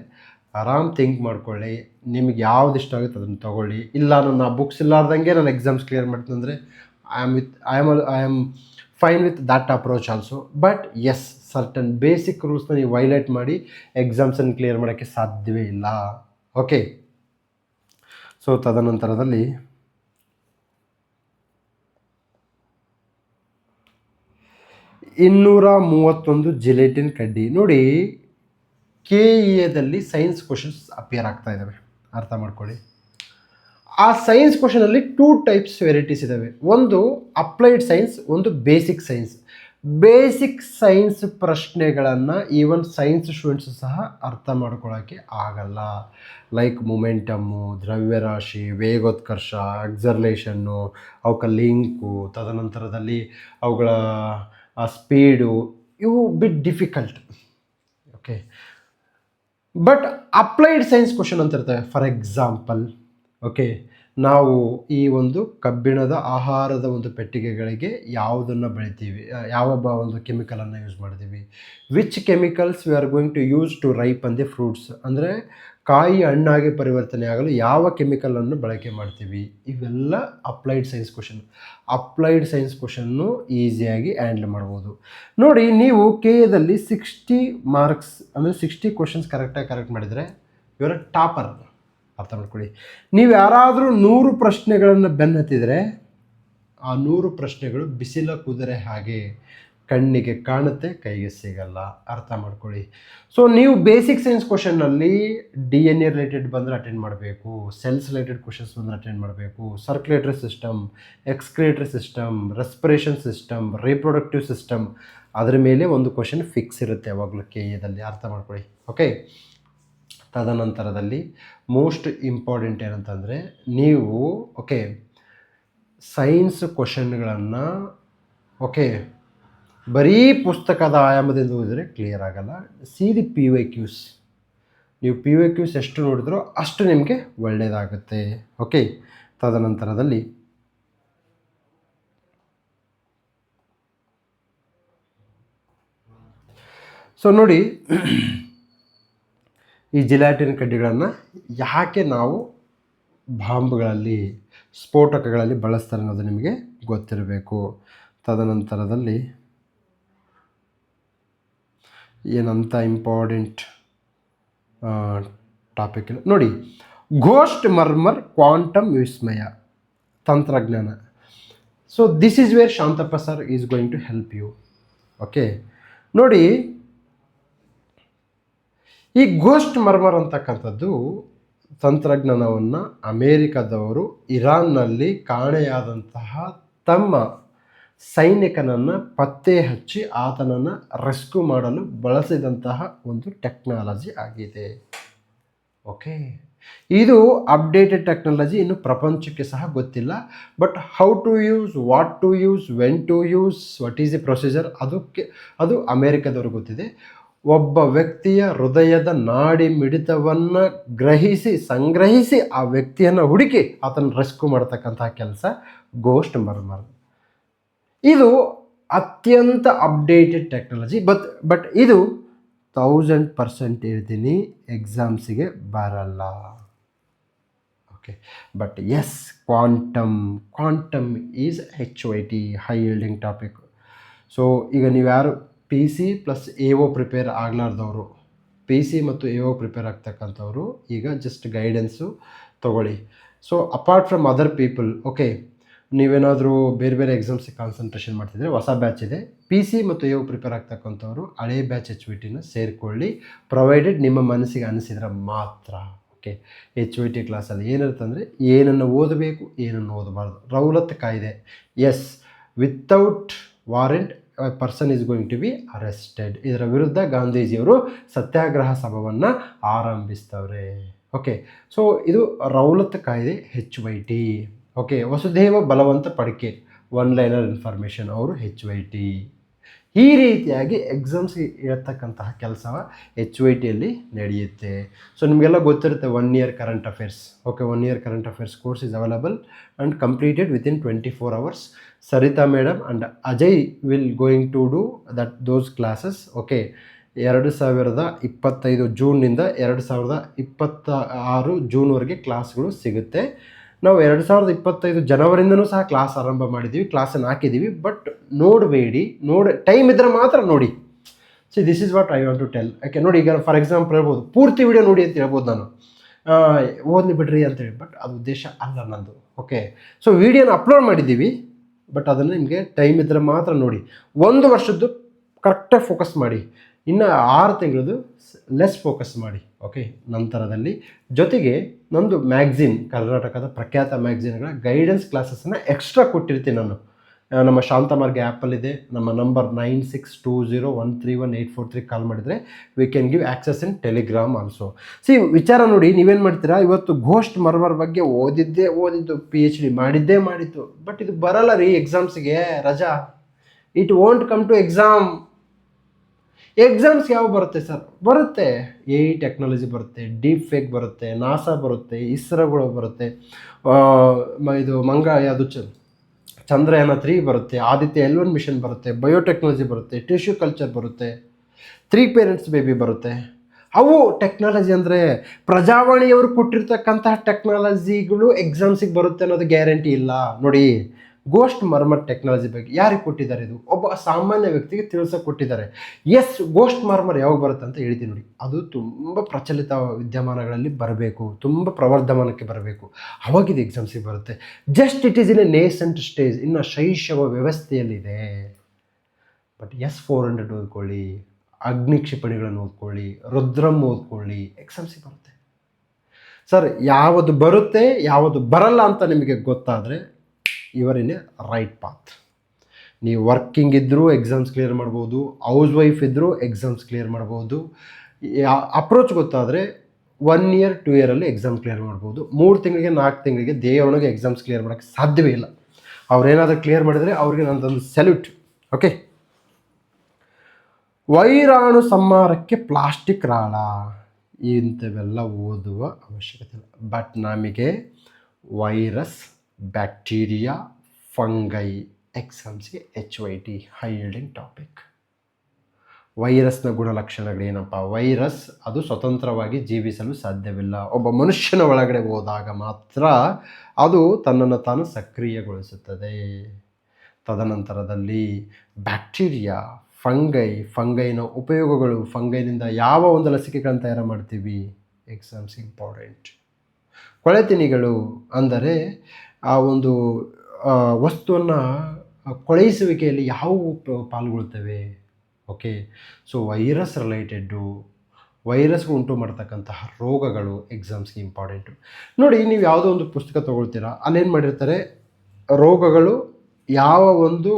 ಆರಾಮ್ ಥಿಂಕ್ ಮಾಡ್ಕೊಳ್ಳಿ, ನಿಮಗೆ ಯಾವ್ದು ಇಷ್ಟ ಆಗುತ್ತೆ ಅದನ್ನು ತೊಗೊಳ್ಳಿ. ಇಲ್ಲ ನಾನು ಆ ಬುಕ್ಸ್ ಇಲ್ಲಾರ್ದಂಗೆ ನಾನು ಎಕ್ಸಾಮ್ಸ್ ಕ್ಲಿಯರ್ ಮಾಡ್ತೀನಿ ಅಂದರೆ I am fine with that approach also. But yes, certain basic ರೂಲ್ಸ್ನ ನೀವು ವೈಲೇಟ್ ಮಾಡಿ ಎಕ್ಸಾಮ್ಸನ್ನು ಕ್ಲಿಯರ್ ಮಾಡೋಕ್ಕೆ ಸಾಧ್ಯವೇ ಇಲ್ಲ. ಓಕೆ, ಸೊ ತದನಂತರದಲ್ಲಿ 231 ಜಿಲೆಟಿನ್ ಕಡ್ಡಿ. ನೋಡಿ, KEAದಲ್ಲಿ ಸೈನ್ಸ್ ಕ್ವಶನ್ಸ್ ಅಪಿಯರ್ ಆಗ್ತಾ ಇದ್ದಾವೆ, ಅರ್ಥ ಮಾಡ್ಕೊಳ್ಳಿ. ಆ ಸೈನ್ಸ್ ಕ್ವಶನಲ್ಲಿ 2 ಟೈಪ್ಸ್ ವೆರೈಟೀಸ್ ಇದ್ದಾವೆ. ಒಂದು ಅಪ್ಲೈಡ್ ಸೈನ್ಸ್, ಒಂದು ಬೇಸಿಕ್ ಸೈನ್ಸ್. ಬೇಸಿಕ್ ಸೈನ್ಸ್ ಪ್ರಶ್ನೆಗಳನ್ನು ಈವನ್ ಸೈನ್ಸ್ ಸ್ಟೂಡೆಂಟ್ಸು ಸಹ ಅರ್ಥ ಮಾಡ್ಕೊಳ್ಳೋಕ್ಕೆ ಆಗಲ್ಲ. ಲೈಕ್ ಮೊಮೆಂಟಮ್ಮು, ದ್ರವ್ಯರಾಶಿ, ವೇಗೋತ್ಕರ್ಷ, ಎಕ್ಸರ್ಲೇಷನ್ನು, ಅವಕ್ಕೆ ಲಿಂಕು, ತದನಂತರದಲ್ಲಿ ಅವುಗಳ ಸ್ಪೀಡು, ಇವು ಬಿಟ್ difficult. Okay, but applied science question ಅಂತ ಇರ್ತವೆ. ಫಾರ್ ಎಕ್ಸಾಂಪಲ್, ಓಕೆ, ನಾವು ಈ ಒಂದು ಕಬ್ಬಿಣದ ಆಹಾರದ ಒಂದು ಪೆಟ್ಟಿಗೆಗಳಿಗೆ ಯಾವುದನ್ನು ಬೆಳಿತೀವಿ, ಯಾವ ಒಂದು ಕೆಮಿಕಲನ್ನು ಯೂಸ್ ಮಾಡ್ತೀವಿ, which chemicals we are going to use to ripen the fruits, ಅಂದರೆ ಕಾಯಿ ಹಣ್ಣಾಗಿ ಪರಿವರ್ತನೆ ಆಗಲು ಯಾವ ಕೆಮಿಕಲನ್ನು ಬಳಕೆ ಮಾಡ್ತೀವಿ. ಇವೆಲ್ಲ applied science question. Applied science question ಈಸಿಯಾಗಿ ಹ್ಯಾಂಡಲ್ ಮಾಡ್ಬೋದು. ನೋಡಿ, ನೀವು KAದಲ್ಲಿ 60 ಮಾರ್ಕ್ಸ್ ಅಂದರೆ 60 ಕ್ವಶನ್ಸ್ ಕರೆಕ್ಟ್ ಮಾಡಿದರೆ ಇವರ ಟಾಪರ್, ಅರ್ಥ ಮಾಡ್ಕೊಳ್ಳಿ. ನೀವು ಯಾರಾದರೂ 100 ಪ್ರಶ್ನೆಗಳನ್ನು ಬೆನ್ನತ್ತಿದರೆ ಆ 100 ಪ್ರಶ್ನೆಗಳು ಬಿಸಿಲ ಕುದುರೆ ಹಾಗೆ, ಕಣ್ಣಿಗೆ ಕಾಣುತ್ತೆ, ಕೈಗೆ ಸಿಗಲ್ಲ, ಅರ್ಥ ಮಾಡ್ಕೊಳ್ಳಿ. ಸೊ ನೀವು ಬೇಸಿಕ್ ಸೈನ್ಸ್ ಕ್ವಶನ್ನಲ್ಲಿ DNA ರಿಲೇಟೆಡ್ ಬಂದರೆ ಅಟೆಂಡ್ ಮಾಡಬೇಕು, ಸೆಲ್ಸ್ ರಿಲೇಟೆಡ್ ಕ್ವಶನ್ಸ್ ಬಂದರೆ ಅಟೆಂಡ್ ಮಾಡಬೇಕು, circulatory system, excretory system, respiration system, reproductive system, ಅದರ ಮೇಲೆ ಒಂದು ಕ್ವಶನ್ ಫಿಕ್ಸ್ ಇರುತ್ತೆ ಯಾವಾಗಲೂ KAದಲ್ಲಿ, ಅರ್ಥ ಮಾಡ್ಕೊಳ್ಳಿ. ಓಕೆ, ತದನಂತರದಲ್ಲಿ ಮೋಸ್ಟ್ ಇಂಪಾರ್ಟೆಂಟ್ ಏನಂತಂದರೆ, ನೀವು ಓಕೆ ಸೈನ್ಸ್ ಕ್ವಶನ್ಗಳನ್ನು ಓಕೆ ಬರೀ ಪುಸ್ತಕದ ಆಯಾಮದಿಂದ ಓದಿದರೆ ಕ್ಲಿಯರ್ ಆಗಲ್ಲ. The PYQs. ನೀವು PYQs ಎಷ್ಟು ನೋಡಿದ್ರೋ ಅಷ್ಟು ನಿಮಗೆ ಒಳ್ಳೆಯದಾಗುತ್ತೆ. ಓಕೆ, ತದನಂತರದಲ್ಲಿ ಸೊ ನೋಡಿ, ಈ ಜಿಲಾಟಿನ್ ಕಡ್ಡಿಗಳನ್ನು ಯಾಕೆ ನಾವು ಬಾಂಬ್ಗಳಲ್ಲಿ, ಸ್ಫೋಟಕಗಳಲ್ಲಿ ಬಳಸ್ತಾರೆ ಅನ್ನೋದು ನಿಮಗೆ ಗೊತ್ತಿರಬೇಕು. ತದನಂತರದಲ್ಲಿ ಏನಂತ ಇಂಪಾರ್ಟೆಂಟ್ ಟಾಪಿಕ್ ನೋಡಿ, ಘೋಸ್ಟ್ ಮರ್ಮರ್ ಕ್ವಾಂಟಮ್ ವಿಸ್ಮಯ ತಂತ್ರಜ್ಞಾನ. So this is where Shantappa sir is going to help you. Okay, ನೋಡಿ, ಈ ಘೋಸ್ಟ್ ಮರ್ಮರ್ ಅಂತಕ್ಕಂಥದ್ದು ತಂತ್ರಜ್ಞಾನವನ್ನು ಅಮೇರಿಕದವರು ಇರಾನ್ನಲ್ಲಿ ಕಾಣೆಯಾದಂತಹ ತಮ್ಮ ಸೈನಿಕನನ್ನು ಪತ್ತೆ ಹಚ್ಚಿ ಆತನನ್ನು ರೆಸ್ಕ್ಯೂ ಮಾಡಲು ಬಳಸಿದಂತಹ ಒಂದು ಟೆಕ್ನಾಲಜಿ ಆಗಿದೆ. ಓಕೆ, ಇದು ಅಪ್ಡೇಟೆಡ್ ಟೆಕ್ನಾಲಜಿ, ಇನ್ನು ಪ್ರಪಂಚಕ್ಕೆ ಸಹ ಗೊತ್ತಿಲ್ಲ. But how to use, what to use, when to use, what is the procedure, ಅದು ಅಮೇರಿಕದವ್ರಿಗೆ ಗೊತ್ತಿದೆ. ಒಬ್ಬ ವ್ಯಕ್ತಿಯ ಹೃದಯದ ನಾಡಿ ಮಿಡಿತವನ್ನು ಸಂಗ್ರಹಿಸಿ ಆ ವ್ಯಕ್ತಿಯನ್ನು ಹುಡುಕಿ ಆತನ ರೆಸ್ಕ್ಯೂ ಮಾಡ್ತಕ್ಕಂತಹ ಕೆಲಸ ಘೋಸ್ಟ್ ಮರ್ಮರ್. ಇದು ಅತ್ಯಂತ ಅಪ್ಡೇಟೆಡ್ ಟೆಕ್ನಾಲಜಿ. ಬಟ್ ಇದು 1000% ಹೇಳ್ತೀನಿ, ಎಕ್ಸಾಮ್ಸಿಗೆ ಬರಲ್ಲ. Okay, but yes, quantum is HOT, high yielding topic. So ಈಗ ನೀವು ಯಾರು P C plus A O prepare ಆಗಲಾರ್ದವರು, ಪಿ ಸಿ ಮತ್ತು ಎ ಒ ಪ್ರಿಪೇರ್ ಆಗ್ತಕ್ಕಂಥವ್ರು ಈಗ ಜಸ್ಟ್ ಗೈಡೆನ್ಸು ತೊಗೊಳ್ಳಿ. So apart from other people, okay, ನೀವೇನಾದರೂ ಬೇರೆ ಬೇರೆ ಎಕ್ಸಾಮ್ಸಿಗೆ ಕಾನ್ಸಂಟ್ರೇಷನ್ ಮಾಡ್ತಿದ್ರೆ ಹೊಸ ಬ್ಯಾಚ್ ಇದೆ. ಪಿ ಸಿ ಮತ್ತು ಎ ಒ ಪ್ರಿಪೇರ್ ಆಗ್ತಕ್ಕಂಥವ್ರು ಹಳೆ ಬ್ಯಾಚ್ ಎಚ್ ವಿ ಟಿನ ಸೇರಿಕೊಳ್ಳಿ, ಪ್ರೊವೈಡೆಡ್ ನಿಮ್ಮ ಮನಸ್ಸಿಗೆ ಅನಿಸಿದ್ರೆ ಮಾತ್ರ. ಓಕೆ, ಎಚ್ ವಿ ಟಿ ಕ್ಲಾಸಲ್ಲಿ ಏನಿರುತ್ತೆ ಅಂದರೆ ಏನನ್ನು ಓದಬೇಕು, ಏನನ್ನು ಓದಬಾರ್ದು, ರೌಲತ್ ಕಾಯ್ದೆ. Yes, without warrant person is going to be arrested. ಇದರ ವಿರುದ್ಧ ಗಾಂಧೀಜಿಯವರು ಸತ್ಯಾಗ್ರಹ ಸಭೆಯನ್ನು ಆರಂಭಿಸ್ತವ್ರೆ. ಓಕೆ, ಸೊ ಇದು ರೌಲತ್ ಕಾಯ್ದೆ H Y T. Okay, Vasudeva Balavanta Phadke, one liner information ಅವರು ಎಚ್ ವೈ ಟಿ. ಈ ರೀತಿಯಾಗಿ ಎಕ್ಸಾಮ್ಸ್ಗೆ ಇರತಕ್ಕಂತಹ ಕೆಲಸ ಎಚ್ ವೈ ಟಿಯಲ್ಲಿ ನಡೆಯುತ್ತೆ. ಸೊ ನಿಮಗೆಲ್ಲ ಗೊತ್ತಿರುತ್ತೆ 1 year current affairs. Okay, 1 year current affairs course is available and completed within 24 hours. Sarita madam and Ajay will going to do those classes. Okay, 2025 ಜೂನ್ನಿಂದ 2026 ಜೂನ್ವರೆಗೆ ಕ್ಲಾಸ್ಗಳು ಸಿಗುತ್ತೆ. ನಾವು 2025 ಜನವರಿಂದನೂ ಸಹ ಕ್ಲಾಸ್ ಆರಂಭ ಮಾಡಿದ್ದೀವಿ, ಕ್ಲಾಸನ್ನು ಹಾಕಿದ್ದೀವಿ. ಬಟ್ ನೋಡಬೇಡಿ, ಟೈಮ್ ಇದ್ದರೆ ಮಾತ್ರ ನೋಡಿ. See this is what I want to tell. ಯಾಕೆ ನೋಡಿ, ಈಗ ಫಾರ್ ಎಕ್ಸಾಂಪಲ್ ಹೇಳ್ಬೋದು ಪೂರ್ತಿ ವಿಡಿಯೋ ನೋಡಿ ಅಂತ ಹೇಳ್ಬೋದು ನಾನು, ಓದಲಿ ಬಿಡ್ರಿ ಅಂತೇಳಿ. ಬಟ್ ಅದು ಉದ್ದೇಶ ಅಲ್ಲ ನಂದು. ಓಕೆ, ಸೊ ವಿಡಿಯೋನ ಅಪ್ಲೋಡ್ ಮಾಡಿದ್ದೀವಿ, ಬಟ್ ಅದನ್ನು ನಿಮಗೆ ಟೈಮ್ ಇದ್ದರೆ ಮಾತ್ರ ನೋಡಿ. 1 ವರ್ಷದ್ದು ಕರೆಕ್ಟಾಗಿ ಫೋಕಸ್ ಮಾಡಿ, ಇನ್ನು 6 ತಿಂಗಳದ್ದು ಲೆಸ್ ಫೋಕಸ್ ಮಾಡಿ. ಓಕೆ, ನಂತರದಲ್ಲಿ ಜೊತೆಗೆ ನಂದು ಮ್ಯಾಗ್ಝಿನ್, ಕರ್ನಾಟಕದ ಪ್ರಖ್ಯಾತ ಮ್ಯಾಗ್ಝಿನ್ಗಳ ಗೈಡೆನ್ಸ್ ಕ್ಲಾಸಸ್ಸನ್ನು ಎಕ್ಸ್ಟ್ರಾ ಕೊಟ್ಟಿರ್ತೀನಿ ನಾನು. ನಮ್ಮ ಶಾಂತಮಾರ್ಗ ಆ್ಯಪಲ್ಲಿದೆ. ನಮ್ಮ ನಂಬರ್ 9620131843 ಕಾಲ್ ಮಾಡಿದರೆ we can give access in Telegram also. C ವಿಚಾರ ನೋಡಿ, ನೀವೇನು ಮಾಡ್ತೀರಾ, ಇವತ್ತು ಘೋಸ್ಟ್ ಮರ್ಮರ್ ಬಗ್ಗೆ ಓದಿದ್ದು PhD ಮಾಡಿದ್ದು, ಬಟ್ ಇದು ಬರಲ್ಲ ರೀ ಎಕ್ಸಾಮ್ಸ್ಗೆ. ರಜಾ, it won't come to exams ಯಾವ ಬರುತ್ತೆ ಸರ್? ಬರುತ್ತೆ, AI ಟೆಕ್ನಾಲಜಿ ಬರುತ್ತೆ, ಡೀಪ್ ಫೇಕ್ ಬರುತ್ತೆ, ನಾಸಾ ಬರುತ್ತೆ, ಇಸ್ರೋಗಳು ಬರುತ್ತೆ, ಇದು ಯಾವುದು ಚಂದ್ರಯಾನ 3 ಬರುತ್ತೆ, ಆದಿತ್ಯ L1 ಮಿಷನ್ ಬರುತ್ತೆ, ಬಯೋಟೆಕ್ನಾಲಜಿ ಬರುತ್ತೆ, ಟಿಶ್ಯೂ ಕಲ್ಚರ್ ಬರುತ್ತೆ, 3 ಪೇರೆಂಟ್ಸ್ ಬೇಬಿ ಬರುತ್ತೆ. ಅವು ಟೆಕ್ನಾಲಜಿ ಅಂದರೆ ಪ್ರಜಾವಾಣಿಯವರು ಕೊಟ್ಟಿರ್ತಕ್ಕಂತಹ ಟೆಕ್ನಾಲಜಿಗಳು ಎಕ್ಸಾಮ್ಸಿಗೆ ಬರುತ್ತೆ ಅನ್ನೋದು ಗ್ಯಾರಂಟಿ ಇಲ್ಲ. ನೋಡಿ, ಗೋಸ್ಟ್ ಮರ್ಮರ್ ಟೆಕ್ನಾಲಜಿ ಬಗ್ಗೆ ಯಾರಿಗೆ ಕೊಟ್ಟಿದ್ದಾರೆ? ಇದು ಒಬ್ಬ ಸಾಮಾನ್ಯ ವ್ಯಕ್ತಿಗೆ ತಿಳಿಸೋಕೆ ಕೊಟ್ಟಿದ್ದಾರೆ. ಎಸ್, ಗೋಸ್ಟ್ ಮರ್ಮರ್ ಯಾವಾಗ ಬರುತ್ತೆ ಅಂತ ಹೇಳ್ತೀನಿ ನೋಡಿ. ಅದು ತುಂಬ ಪ್ರಚಲಿತ ವಿದ್ಯಮಾನಗಳಲ್ಲಿ ಬರಬೇಕು, ತುಂಬ ಪ್ರವರ್ಧಮಾನಕ್ಕೆ ಬರಬೇಕು, ಅವಾಗಿದು ಎಕ್ಸಾಮ್ಸಿಗೆ ಬರುತ್ತೆ. Just it is in a nascent stage, ಇನ್ನು ಶೈಶವ ವ್ಯವಸ್ಥೆಯಲ್ಲಿದೆ. ಬಟ್ S-400 ಓದ್ಕೊಳ್ಳಿ, ಅಗ್ನಿ ಕ್ಷಿಪಣಿಗಳನ್ನು ಓದ್ಕೊಳ್ಳಿ, ರುದ್ರಮ್ ಓದ್ಕೊಳ್ಳಿ, ಎಕ್ಸಾಮ್ಸಿಗೆ ಬರುತ್ತೆ. ಸರ್, ಯಾವುದು ಬರುತ್ತೆ ಯಾವುದು ಬರಲ್ಲ ಅಂತ ನಿಮಗೆ ಗೊತ್ತಾದರೆ your in a right path. ನೀವು ವರ್ಕಿಂಗ್ ಇದ್ದರೂ ಎಕ್ಸಾಮ್ಸ್ ಕ್ಲಿಯರ್ ಮಾಡ್ಬೋದು, ಹೌಸ್ ವೈಫ್ ಇದ್ದರೂ ಎಕ್ಸಾಮ್ಸ್ ಕ್ಲಿಯರ್ ಮಾಡ್ಬೋದು. ಅಪ್ರೋಚ್ ಗೊತ್ತಾದರೆ 1 year 2 yeaರಲ್ಲಿ ಎಕ್ಸಾಮ್ ಕ್ಲಿಯರ್ ಮಾಡ್ಬೋದು. 3 ತಿಂಗಳಿಗೆ 4 ತಿಂಗಳಿಗೆ ದೇವರೊಳಗೆ ಎಕ್ಸಾಮ್ಸ್ ಕ್ಲಿಯರ್ ಮಾಡೋಕ್ಕೆ ಸಾಧ್ಯವೇ ಇಲ್ಲ. ಅವ್ರೇನಾದರೂ ಕ್ಲಿಯರ್ ಮಾಡಿದರೆ ಅವ್ರಿಗೆ ನಂದೊಂದು ಸಲ್ಯೂಟ್. ಓಕೆ, ವೈರಾಣು ಸಂಹಾರಕ್ಕೆ ಪ್ಲಾಸ್ಟಿಕ್ ರಾಳ, ಇಂಥವೆಲ್ಲ ಓದುವ ಅವಶ್ಯಕತೆ ಇಲ್ಲ. ಬಟ್ ನಮಗೆ ವೈರಸ್, ಬ್ಯಾಕ್ಟೀರಿಯಾ, ಫಂಗೈ ಎಕ್ಸಾಮ್ಸ್ಗೆ HYT ಹೈ ಯೀಲ್ಡಿಂಗ್ ಟಾಪಿಕ್. ವೈರಸ್ನ ಗುಣಲಕ್ಷಣಗಳೇನಪ್ಪ? ವೈರಸ್ ಅದು ಸ್ವತಂತ್ರವಾಗಿ ಜೀವಿಸಲು ಸಾಧ್ಯವಿಲ್ಲ. ಒಬ್ಬ ಮನುಷ್ಯನ ಒಳಗಡೆ ಹೋದಾಗ ಮಾತ್ರ ಅದು ತನ್ನನ್ನು ತಾನು ಸಕ್ರಿಯಗೊಳಿಸುತ್ತದೆ. ತದನಂತರದಲ್ಲಿ ಬ್ಯಾಕ್ಟೀರಿಯಾ, ಫಂಗೈನ ಉಪಯೋಗಗಳು, ಫಂಗೈನಿಂದ ಯಾವ ಒಂದು ಲಸಿಕೆಗಳನ್ನು ತಯಾರು ಮಾಡ್ತೀವಿ, ಎಕ್ಸಾಮ್ಸ್ ಇಂಪಾರ್ಟೆಂಟ್. ಕೊಳೆತಿನಿಗಳು ಅಂದರೆ ಆ ಒಂದು ವಸ್ತುವನ್ನು ಕೊಳೆಯಿಸುವಿಕೆಯಲ್ಲಿ ಯಾವುವು ಪಾಲ್ಗೊಳ್ತವೆ. ಓಕೆ, ಸೊ ವೈರಸ್ ರಿಲೇಟೆಡ್ಡು, ವೈರಸ್ಗೆ ಉಂಟು ಮಾಡ್ತಕ್ಕಂತಹ ರೋಗಗಳು ಎಕ್ಸಾಮ್ಸ್ಗೆ ಇಂಪಾರ್ಟೆಂಟು. ನೋಡಿ, ನೀವು ಯಾವುದೋ ಒಂದು ಪುಸ್ತಕ ತೊಗೊಳ್ತೀರಾ, ಅಲ್ಲೇನು ಮಾಡಿರ್ತಾರೆ, ರೋಗಗಳು ಯಾವ ಒಂದು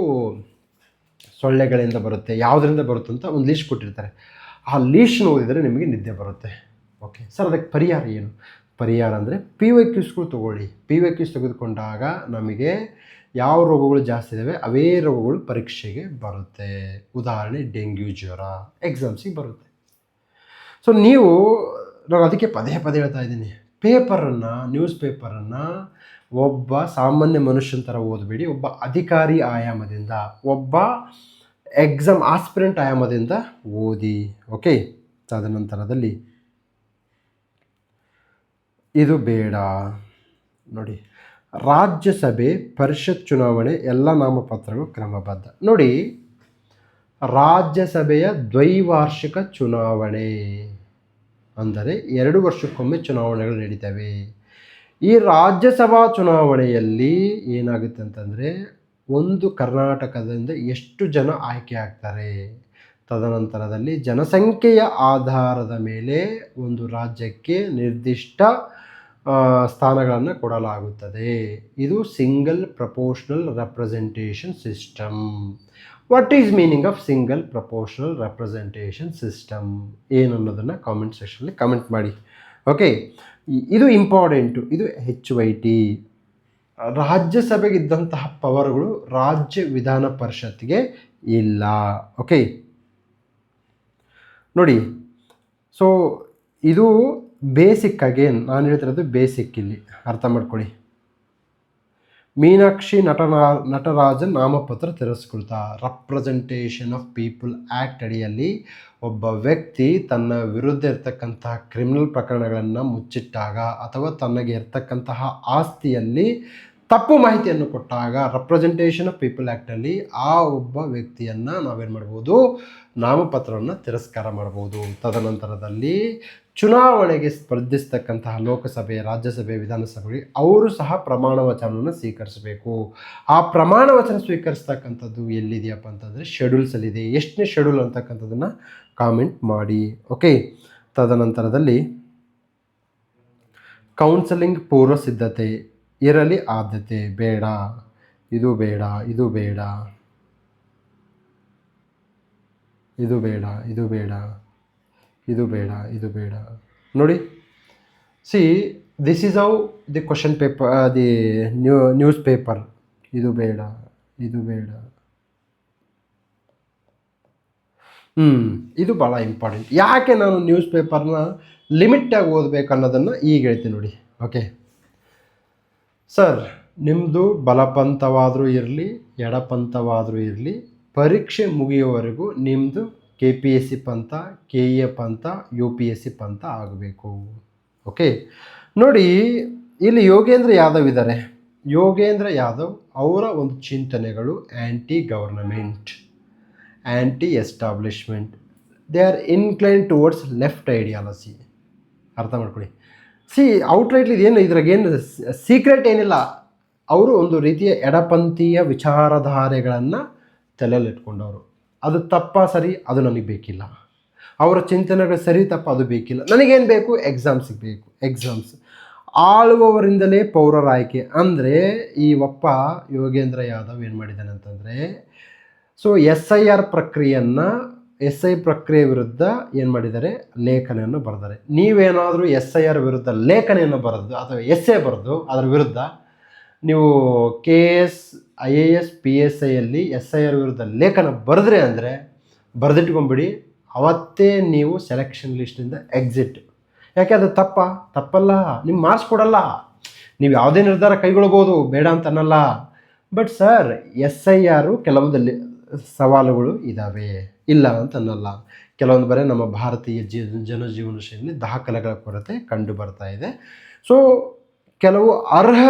ಸೊಳ್ಳೆಗಳಿಂದ ಬರುತ್ತೆ, ಯಾವುದರಿಂದ ಬರುತ್ತೆ ಅಂತ ಒಂದು ಲೀಸ್ಟ್ ಕೊಟ್ಟಿರ್ತಾರೆ. ಆ ಲೀಸ್ಟ್ ಓದಿದರೆ ನಿಮಗೆ ನಿದ್ದೆ ಬರುತ್ತೆ. ಓಕೆ ಸರ್, ಅದಕ್ಕೆ ಪರಿಹಾರ ಏನು? ಪರಿಹಾರ ಅಂದರೆ PYQಸ್ಗಳು ತೊಗೊಳ್ಳಿ. PYQs ತೆಗೆದುಕೊಂಡಾಗ ನಮಗೆ ಯಾವ ರೋಗಗಳು ಜಾಸ್ತಿ ಇದ್ದಾವೆ ಅವೇ ರೋಗಗಳು ಪರೀಕ್ಷೆಗೆ ಬರುತ್ತೆ. ಉದಾಹರಣೆ ಡೆಂಗ್ಯೂ ಜ್ವರ ಎಕ್ಸಾಮ್ಸಿಗೆ ಬರುತ್ತೆ. ಸೊ ನಾನು ಅದಕ್ಕೆ ಪದೇ ಹೇಳ್ತಾ ಇದ್ದೀನಿ, ನ್ಯೂಸ್ ಪೇಪರನ್ನು ಒಬ್ಬ ಸಾಮಾನ್ಯ ಮನುಷ್ಯನ ಥರ ಓದಬೇಡಿ. ಒಬ್ಬ ಅಧಿಕಾರಿ ಆಯಾಮದಿಂದ, ಒಬ್ಬ ಎಕ್ಸಾಮ್ ಆಸ್ಪಿರೆಂಟ್ ಆಯಾಮದಿಂದ ಓದಿ. ಓಕೆ, ತದನಂತರದಲ್ಲಿ ಇದು ಬೇಡ. ನೋಡಿ, ರಾಜ್ಯಸಭೆ ಪರಿಷತ್ ಚುನಾವಣೆ ಎಲ್ಲ ನಾಮಪತ್ರಗಳು ಕ್ರಮಬದ್ಧ. ನೋಡಿ, ರಾಜ್ಯಸಭೆಯ ದ್ವೈವಾರ್ಷಿಕ ಚುನಾವಣೆ, ಅಂದರೆ 2 ವರ್ಷಕ್ಕೊಮ್ಮೆ ಚುನಾವಣೆಗಳು ನಡೀತವೆ. ಈ ರಾಜ್ಯಸಭಾ ಚುನಾವಣೆಯಲ್ಲಿ ಏನಾಗುತ್ತೆ ಅಂತಂದರೆ, ಒಂದು ಕರ್ನಾಟಕದಿಂದ ಎಷ್ಟು ಜನ ಆಯ್ಕೆ ಆಗ್ತಾರೆ, ತದನಂತರದಲ್ಲಿ ಜನಸಂಖ್ಯೆಯ ಆಧಾರದ ಮೇಲೆ ಒಂದು ರಾಜ್ಯಕ್ಕೆ ನಿರ್ದಿಷ್ಟ ಸ್ಥಾನಗಳನ್ನು ಕೊಡಲಾಗುತ್ತದೆ. ಇದು single proportional representation system. What is meaning of single proportional representation system ಏನು ಅನ್ನೋದನ್ನು ಕಾಮೆಂಟ್ ಸೆಕ್ಷನಲ್ಲಿ ಕಮೆಂಟ್ ಮಾಡಿ. ಓಕೆ, ಇದು ಇಂಪಾರ್ಟೆಂಟು. ಇದು HYT. ರಾಜ್ಯಸಭೆಗೆ ಇದ್ದಂತಹ ಪವರ್ಗಳು ರಾಜ್ಯ ವಿಧಾನ ಪರಿಷತ್ಗೆ ಇಲ್ಲ. ಓಕೆ ನೋಡಿ, ಸೊ ಇದು ಬೇಸಿಕ್. ಅಗೇನ್ ನಾನು ಹೇಳ್ತಿರೋದು ಬೇಸಿಕ್, ಇಲ್ಲಿ ಅರ್ಥ ಮಾಡ್ಕೊಳ್ಳಿ. ಮೀನಾಕ್ಷಿ ನಟರಾಜನ್ ನಾಮಪತ್ರ ತಿರಸ್ಕೃತ. ರೆಪ್ರೆಸೆಂಟೇಷನ್ ಆಫ್ ಪೀಪಲ್ ಆ್ಯಕ್ಟ್ ಅಡಿಯಲ್ಲಿ ಒಬ್ಬ ವ್ಯಕ್ತಿ ತನ್ನ ವಿರುದ್ಧ ಇರ್ತಕ್ಕಂತಹ ಕ್ರಿಮಿನಲ್ ಪ್ರಕರಣಗಳನ್ನು ಮುಚ್ಚಿಟ್ಟಾಗ ಅಥವಾ ತನಗೆ ಇರ್ತಕ್ಕಂತಹ ಆಸ್ತಿಯಲ್ಲಿ ತಪ್ಪು ಮಾಹಿತಿಯನ್ನು ಕೊಟ್ಟಾಗ ರೆಪ್ರೆಸೆಂಟೇಷನ್ ಆಫ್ ಪೀಪಲ್ ಆ್ಯಕ್ಟಲ್ಲಿ ಆ ಒಬ್ಬ ವ್ಯಕ್ತಿಯನ್ನು ನಾವೇನು ಮಾಡ್ಬೋದು, ನಾಮಪತ್ರವನ್ನು ತಿರಸ್ಕಾರ ಮಾಡ್ಬೋದು. ತದನಂತರದಲ್ಲಿ ಚುನಾವಣೆಗೆ ಸ್ಪರ್ಧಿಸ್ತಕ್ಕಂತಹ ಲೋಕಸಭೆ, ರಾಜ್ಯಸಭೆ, ವಿಧಾನಸಭೆಗೆ ಅವರು ಸಹ ಪ್ರಮಾಣ ವಚನವನ್ನು ಸ್ವೀಕರಿಸಬೇಕು. ಆ ಪ್ರಮಾಣ ವಚನ ಸ್ವೀಕರಿಸ್ತಕ್ಕಂಥದ್ದು ಎಲ್ಲಿದೆಯಪ್ಪ ಅಂತಂದರೆ ಶೆಡ್ಯೂಲ್ಸಲ್ಲಿದೆ. ಎಷ್ಟನೇ ಶೆಡ್ಯೂಲ್ ಅಂತಕ್ಕಂಥದ್ದನ್ನು ಕಾಮೆಂಟ್ ಮಾಡಿ. ಓಕೆ, ತದನಂತರದಲ್ಲಿ ಕೌನ್ಸಲಿಂಗ್ ಪೂರ್ವ ಸಿದ್ಧತೆ ಇರಲಿ, ಆದ್ಯತೆ ಬೇಡ, ಇದು ಬೇಡ, ಇದು ಬೇಡ, ಇದು ಬೇಡ, ಇದು ಬೇಡ, ಇದು ಬೇಡ, ಇದು ಬೇಡ. ನೋಡಿ, see this is how the question paper, the news paper. ಇದು ಬೇಡ, ಇದು ಬೇಡ. ಇದು ಭಾಳ ಇಂಪಾರ್ಟೆಂಟ್. ಯಾಕೆ ನಾನು ನ್ಯೂಸ್ ಪೇಪರ್ನ ಲಿಮಿಟಾಗಿ ಓದಬೇಕು ಅನ್ನೋದನ್ನು ಈಗ ಹೇಳ್ತೀನಿ ನೋಡಿ. ಓಕೆ ಸರ್, ನಿಮ್ಮದು ಬಲಪಂಥವಾದರೂ ಇರಲಿ, ಎಡಪಂಥವಾದರೂ ಇರಲಿ, ಪರೀಕ್ಷೆ ಮುಗಿಯೋವರೆಗೂ ನಿಮ್ಮದು KPSC ಪಂಥ, KA ಪಂಥ, UPSC ಪಂಥ ಆಗಬೇಕು. ಓಕೆ ನೋಡಿ, ಇಲ್ಲಿ ಯೋಗೇಂದ್ರ ಯಾದವ್ ಇದ್ದಾರೆ. ಯೋಗೇಂದ್ರ ಯಾದವ್ ಅವರ ಒಂದು ಚಿಂತನೆಗಳು anti government, anti establishment. They are incline towards left ideology. ಅರ್ಥ ಮಾಡ್ಕೊಳ್ಳಿ. ಸಿ ಔಟ್ರೈಟ್ಲಿ ಇದೇನು ಇದ್ರಾಗೇನು ಸೀಕ್ರೆಟ್ ಏನಿಲ್ಲ. ಅವರು ಒಂದು ರೀತಿಯ ಎಡಪಂಥೀಯ ವಿಚಾರಧಾರೆಗಳನ್ನು ತಲೆಯಲ್ಲಿ ಇಟ್ಕೊಂಡವರು. ಅದು ತಪ್ಪ ಸರಿ ಅದು ನನಗೆ ಬೇಕಿಲ್ಲ. ಅವರ ಚಿಂತನೆಗಳು ಸರಿ ತಪ್ಪ ಅದು ಬೇಕಿಲ್ಲ. ನನಗೇನು ಬೇಕು? ಎಕ್ಸಾಮ್ಸಿಗೆ ಬೇಕು. ಎಕ್ಸಾಮ್ಸ್ ಆಳುವವರಿಂದಲೇ ಪೌರರ ಆಯ್ಕೆ. ಅಂದರೆ ಈ ಒಪ್ಪ ಯೋಗೇಂದ್ರ ಯಾದವ್ ಏನು ಮಾಡಿದ್ದಾನೆ ಅಂತಂದರೆ, ಸೊ SIR ಪ್ರಕ್ರಿಯೆಯನ್ನು, SI ಪ್ರಕ್ರಿಯೆ ವಿರುದ್ಧ ಏನು ಮಾಡಿದ್ದಾರೆ, ಲೇಖನೆಯನ್ನು ಬರೆದಾರೆ. ನೀವೇನಾದರೂ SIR ವಿರುದ್ಧ ಲೇಖನೆಯನ್ನು ಬರೆದು ಅಥವಾ ಎಸ್ಸೆ ಬರೆದು ಅದರ ವಿರುದ್ಧ ನೀವು KS, IAS, PSIಯಲ್ಲಿ SIR ವಿರುದ್ಧ ಲೇಖನ ಬರೆದ್ರೆ ಅಂದರೆ ಬರೆದಿಟ್ಕೊಂಬಿಡಿ, ಅವತ್ತೇ ನೀವು ಸೆಲೆಕ್ಷನ್ ಲಿಸ್ಟಿಂದ ಎಕ್ಸಿಟ್. ಯಾಕೆ ಅದು ತಪ್ಪಲ್ಲ, ನಿಮ್ಗೆ ಮಾರ್ಕ್ಸ್ ಕೊಡಲ್ಲ. ನೀವು ಯಾವುದೇ ನಿರ್ಧಾರ ಕೈಗೊಳ್ಬೋದು, ಬೇಡ ಅಂತ ಅನ್ನಲ್ಲ. ಬಟ್ ಸರ್, SIR ಕೆಲವೊಂದು ಸವಾಲುಗಳು ಇದ್ದಾವೆ, ಇಲ್ಲ ಅಂತ ಅನ್ನಲ್ಲ. ಕೆಲವೊಂದು ಬರೀ ನಮ್ಮ ಭಾರತೀಯ ಜನಜೀವನ ಶೈಲಿ ದಾಖಲೆಗಳ ಕೊರತೆ ಕಂಡು ಬರ್ತಾ ಇದೆ. ಸೊ ಕೆಲವು ಅರ್ಹ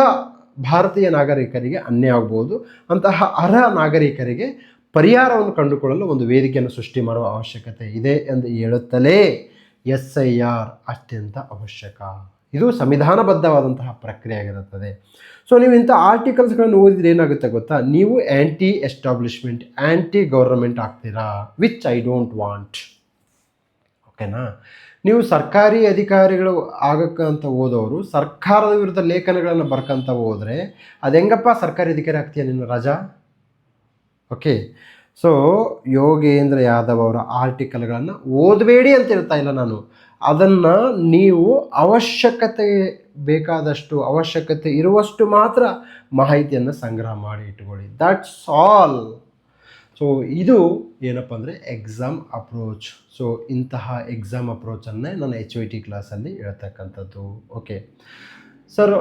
ಭಾರತೀಯ ನಾಗರಿಕರಿಗೆ ಅನ್ಯಾಯ ಆಗ್ಬೋದು. ಅಂತಹ ಅರ್ಹ ನಾಗರಿಕರಿಗೆ ಪರಿಹಾರವನ್ನು ಕಂಡುಕೊಳ್ಳಲು ಒಂದು ವೇದಿಕೆಯನ್ನು ಸೃಷ್ಟಿ ಮಾಡುವ ಅವಶ್ಯಕತೆ ಇದೆ ಎಂದು ಹೇಳುತ್ತಲೇ SIR ಅತ್ಯಂತ ಅವಶ್ಯಕ. ಇದು ಸಂವಿಧಾನಬದ್ಧವಾದಂತಹ ಪ್ರಕ್ರಿಯೆ ಆಗಿರುತ್ತದೆ. ಸೊ ನೀವು ಇಂಥ ಆರ್ಟಿಕಲ್ಸ್ಗಳನ್ನು ಓದಿದ್ರೆ ಏನಾಗುತ್ತೆ ಗೊತ್ತಾ, ನೀವು ಆ್ಯಂಟಿ ಎಸ್ಟಾಬ್ಲಿಷ್ಮೆಂಟ್, ಆ್ಯಂಟಿ ಗೌರ್ನಮೆಂಟ್ ಆಗ್ತೀರಾ, ವಿಚ್ ಐ ಡೋಂಟ್ ವಾಂಟ್. ಓಕೆನಾ? ನೀವು ಸರ್ಕಾರಿ ಅಧಿಕಾರಿಗಳು ಆಗಕ್ಕಂತ ಓದೋರು ಸರ್ಕಾರದ ವಿರುದ್ಧ ಲೇಖನಗಳನ್ನು ಬರ್ಕಂತ ಹೋದರೆ ಅದು ಹೆಂಗಪ್ಪ ಸರ್ಕಾರಿ ಅಧಿಕಾರಿ ಆಗ್ತೀಯ ನೀನು ರಾಜಾ? ಓಕೆ, ಸೊ ಯೋಗೇಂದ್ರ ಯಾದವ್ ಅವರ ಆರ್ಟಿಕಲ್ಗಳನ್ನು ಓದಬೇಡಿ ಅಂತ ಹೇಳ್ತಾ ಇಲ್ಲ ನಾನು. ಅದನ್ನು ನೀವು ಅವಶ್ಯಕತೆ ಬೇಕಾದಷ್ಟು, ಅವಶ್ಯಕತೆ ಇರುವಷ್ಟು ಮಾತ್ರ ಮಾಹಿತಿಯನ್ನು ಸಂಗ್ರಹ ಮಾಡಿ ಇಟ್ಕೊಳ್ಳಿ. That's all. ಸೊ ಇದು ಏನಪ್ಪ ಅಂದರೆ ಎಕ್ಸಾಮ್ ಅಪ್ರೋಚ್. ಸೊ ಇಂತಹ ಎಕ್ಸಾಮ್ ಅಪ್ರೋಚನ್ನೇ ನಾನು HYT ಕ್ಲಾಸಲ್ಲಿ ಹೇಳ್ತಕ್ಕಂಥದ್ದು. ಓಕೆ ಸರ್,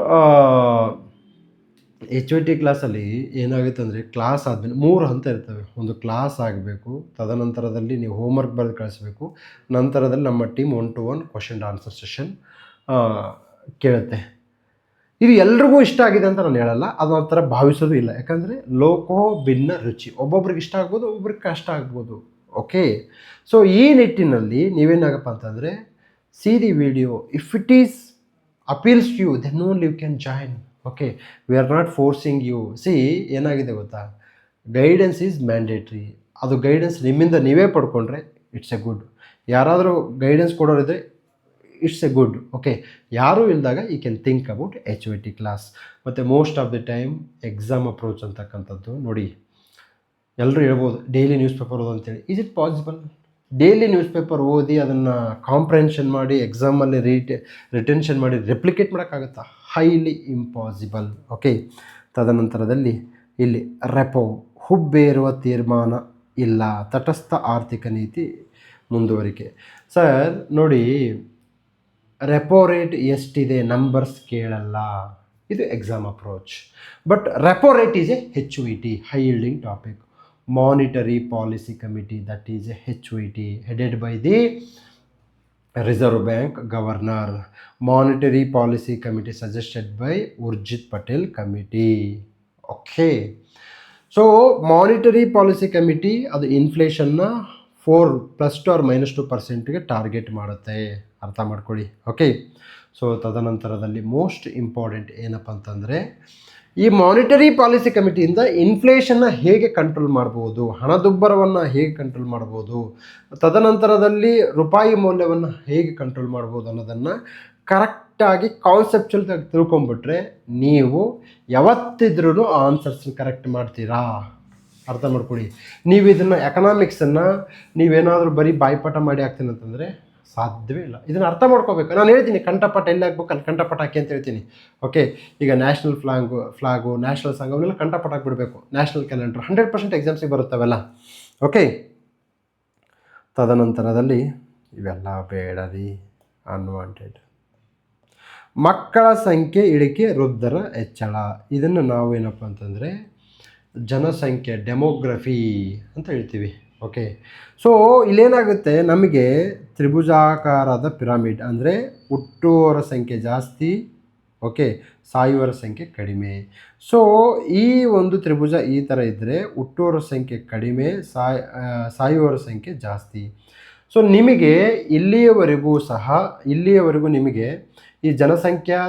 HYT ಕ್ಲಾಸಲ್ಲಿ ಏನಾಗುತ್ತೆ ಅಂದರೆ, ಕ್ಲಾಸ್ ಆದಮೇಲೆ 3 ಹಂತ ಇರ್ತವೆ. ಒಂದು ಕ್ಲಾಸ್ ಆಗಬೇಕು, ತದನಂತರದಲ್ಲಿ ನೀವು ಹೋಮ್ವರ್ಕ್ ಬರೆದು ಕಳಿಸ್ಬೇಕು, ನಂತರದಲ್ಲಿ ನಮ್ಮ team 1-to-1 question answer session ಕೇಳುತ್ತೆ. ಇದು ಎಲ್ರಿಗೂ ಇಷ್ಟ ಆಗಿದೆ ಅಂತ ನಾನು ಹೇಳಲ್ಲ, ಅದು ಆ ಥರ ಭಾವಿಸೋದು ಇಲ್ಲ. ಯಾಕಂದರೆ ಲೋಕೋ ಭಿನ್ನ ರುಚಿ. ಒಬ್ಬೊಬ್ರಿಗೆ ಇಷ್ಟ ಆಗ್ಬೋದು, ಒಬ್ಬೊಬ್ರಿಗೆ ಕಷ್ಟ ಆಗ್ಬೋದು. ಓಕೆ. ಸೊ ಈ ನಿಟ್ಟಿನಲ್ಲಿ ನೀವೇನಾಗಪ್ಪ ಅಂತಂದರೆ see the video, if it is appeals to you then only you can join. Okay, we are not forcing you. See ಏನಾಗಿದೆ ಗೊತ್ತಾ, ಗೈಡೆನ್ಸ್ ಈಸ್ ಮ್ಯಾಂಡೇಟ್ರಿ. ಅದು ಗೈಡೆನ್ಸ್ ನಿಮ್ಮಿಂದ ನೀವೇ ಪಡ್ಕೊಂಡ್ರೆ ಇಟ್ಸ್ ಎ ಗುಡ್. ಯಾರಾದರೂ ಗೈಡೆನ್ಸ್ ಕೊಡೋರಿದ್ರೆ ಇಟ್ಸ್ ಎ ಗುಡ್. ಓಕೆ, ಯಾರೂ ಇಲ್ಲದಾಗ you can think about HOT class. ಮತ್ತು most of the time exam approach ಅಂತಕ್ಕಂಥದ್ದು ನೋಡಿ, ಎಲ್ಲರೂ ಹೇಳ್ಬೋದು ಡೈಲಿ ನ್ಯೂಸ್ ಪೇಪರ್ ಓದು ಅಂತೇಳಿ. Is it possible? Daily news paper ಓದಿ ಅದನ್ನು ಕಾಂಪ್ರೆನ್ಷನ್ ಮಾಡಿ ಎಕ್ಸಾಮಲ್ಲಿ ರಿಟೆನ್ಷನ್ ಮಾಡಿ ರೆಪ್ಲಿಕೇಟ್ ಮಾಡೋಕ್ಕಾಗುತ್ತಾ? Highly impossible. ಓಕೆ, ತದನಂತರದಲ್ಲಿ ಇಲ್ಲಿ ರೆಪೋ, ಹುಬ್ಬೇರುವ ತೀರ್ಮಾನ ಇಲ್ಲ, ತಟಸ್ಥ ಆರ್ಥಿಕ ನೀತಿ ಮುಂದುವರಿಕೆ. ಸರ್ ನೋಡಿ, ರೆಪೋ ರೇಟ್ ಎಷ್ಟಿದೆ ನಂಬರ್ಸ್ ಕೇಳಲ್ಲ, ಇದು exam approach. But repo rate is A HOT, high yielding topic. Monetary Policy Committee, that is a HOT, headed by the Reserve Bank Governor. Monetary Policy Committee suggested by Urjit Patel Committee. Okay, so Monetary Policy Committee ಅದು ಇನ್ಫ್ಲೇಷನ್ನ 4 +2 or -2% target ಮಾಡುತ್ತೆ, ಅರ್ಥ ಮಾಡ್ಕೊಳ್ಳಿ. Okay, so ತದನಂತರದಲ್ಲಿ most important ಏನಪ್ಪ ಅಂತಂದರೆ ಈ monetary policy ಕಮಿಟಿಯಿಂದ ಇನ್ಫ್ಲೇಷನ್ನ ಹೇಗೆ control ಮಾಡ್ಬೋದು, ಹಣದುಬ್ಬರವನ್ನು ಹೇಗೆ ಕಂಟ್ರೋಲ್ ಮಾಡ್ಬೋದು, ತದನಂತರದಲ್ಲಿ ರೂಪಾಯಿ ಮೌಲ್ಯವನ್ನು ಹೇಗೆ ಕಂಟ್ರೋಲ್ ಮಾಡ್ಬೋದು ಅನ್ನೋದನ್ನು ಕರೆಕ್ಟಾಗಿ ಕಾನ್ಸೆಪ್ಚುಲ್ ತಿಳ್ಕೊಂಬಿಟ್ರೆ ನೀವು ಯಾವತ್ತಿದ್ರೂ ಆನ್ಸರ್ಸ್ ಕರೆಕ್ಟ್ ಮಾಡ್ತೀರಾ, ಅರ್ಥ ಮಾಡ್ಕೊಳ್ಳಿ. ನೀವು ಇದನ್ನು ಎಕನಾಮಿಕ್ಸನ್ನು ನೀವೇನಾದರೂ ಬರೀ ಬಾಯ್ಪಾಠ ಮಾಡಿ ಹಾಕ್ತೀನಿ ಅಂತಂದರೆ ಸಾಧ್ಯವೇ ಇಲ್ಲ. ಇದನ್ನು ಅರ್ಥ ಮಾಡ್ಕೋಬೇಕು. ನಾನು ಹೇಳ್ತೀನಿ ಕಂಠಪಾಠ ಎಲ್ಲಿ ಹಾಕ್ಬೇಕು ಅಲ್ಲಿ ಕಂಠಪಾಠ ಹಾಕಿ ಅಂತ ಹೇಳ್ತೀನಿ. ಓಕೆ, ಈಗ ನ್ಯಾಷನಲ್ ಫ್ಲಾಗು ನ್ಯಾಷನಲ್ ಸಾಂಗ್ ಅವನ್ನೆಲ್ಲ ಕಂಠಪಾಠ ಹಾಕ್ಬಿಡಬೇಕು. ನ್ಯಾಷನಲ್ ಕ್ಯಾಲೆಂಡರ್ 100% ಎಕ್ಸಾಮ್ಸಿಗೆ ಬರುತ್ತವೆಲ್ಲ. ಓಕೆ, ತದನಂತರದಲ್ಲಿ ಇವೆಲ್ಲ ಬೇಡ ರೀ, ಅನ್ವಾಂಟೆಡ್. ಮಕ್ಕಳ ಸಂಖ್ಯೆ ಇಳಿಕೆ, ವೃದ್ಧರ ಹೆಚ್ಚಳ. ಇದನ್ನು ನಾವು ಏನಪ್ಪ ಅಂತಂದರೆ ಜನಸಂಖ್ಯೆ, ಡೆಮೋಗ್ರಫಿ ಅಂತ ಹೇಳ್ತೀವಿ. ಓಕೆ, ಸೊ ಇಲ್ಲೇನಾಗುತ್ತೆ, ನಮಗೆ ತ್ರಿಭುಜಾಕಾರದ ಪಿರಾಮಿಡ್ ಅಂದರೆ ಹುಟ್ಟುವವರ ಸಂಖ್ಯೆ ಜಾಸ್ತಿ, ಓಕೆ, ಸಾಯುವವರ ಸಂಖ್ಯೆ ಕಡಿಮೆ. ಸೊ ಈ ಒಂದು ತ್ರಿಭುಜ ಈ ಥರ ಇದ್ದರೆ ಹುಟ್ಟುವವರ ಸಂಖ್ಯೆ ಕಡಿಮೆ, ಸಾಯುವವರ ಸಂಖ್ಯೆ ಜಾಸ್ತಿ. ಸೊ ನಿಮಗೆ ಇಲ್ಲಿಯವರೆಗೂ ನಿಮಗೆ ಈ ಜನಸಂಖ್ಯಾ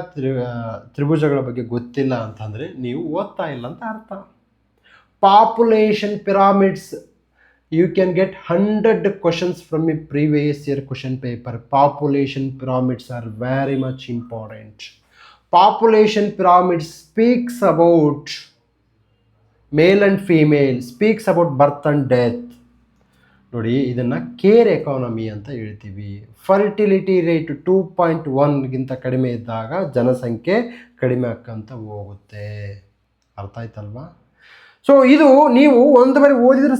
ತ್ರಿಭುಜಗಳ ಬಗ್ಗೆ ಗೊತ್ತಿಲ್ಲ ಅಂತಂದರೆ ನೀವು ಓದ್ತಾ ಇಲ್ಲ ಅಂತ ಅರ್ಥ. Population pyramids, you can get 100 questions from a previous year question paper. Population pyramids are very much important. Population pyramid speaks about male and female, speaks about birth and death. ನೋಡಿ, ಇದನ್ನು ಕೇರ್ ಎಕಾನಮಿ ಅಂತ ಹೇಳ್ತೀವಿ. Fertility rate 2.1ಗಿಂತ ಕಡಿಮೆ ಇದ್ದಾಗ ಜನಸಂಖ್ಯೆ ಕಡಿಮೆ ಆಕ್ಕಂತ ಹೋಗುತ್ತೆ. ಅರ್ಥ ಆಯ್ತಲ್ವಾ? ಸೊ ಇದು ನೀವು ಒಂದು ಬಾರಿ ಓದಿದ್ರೆ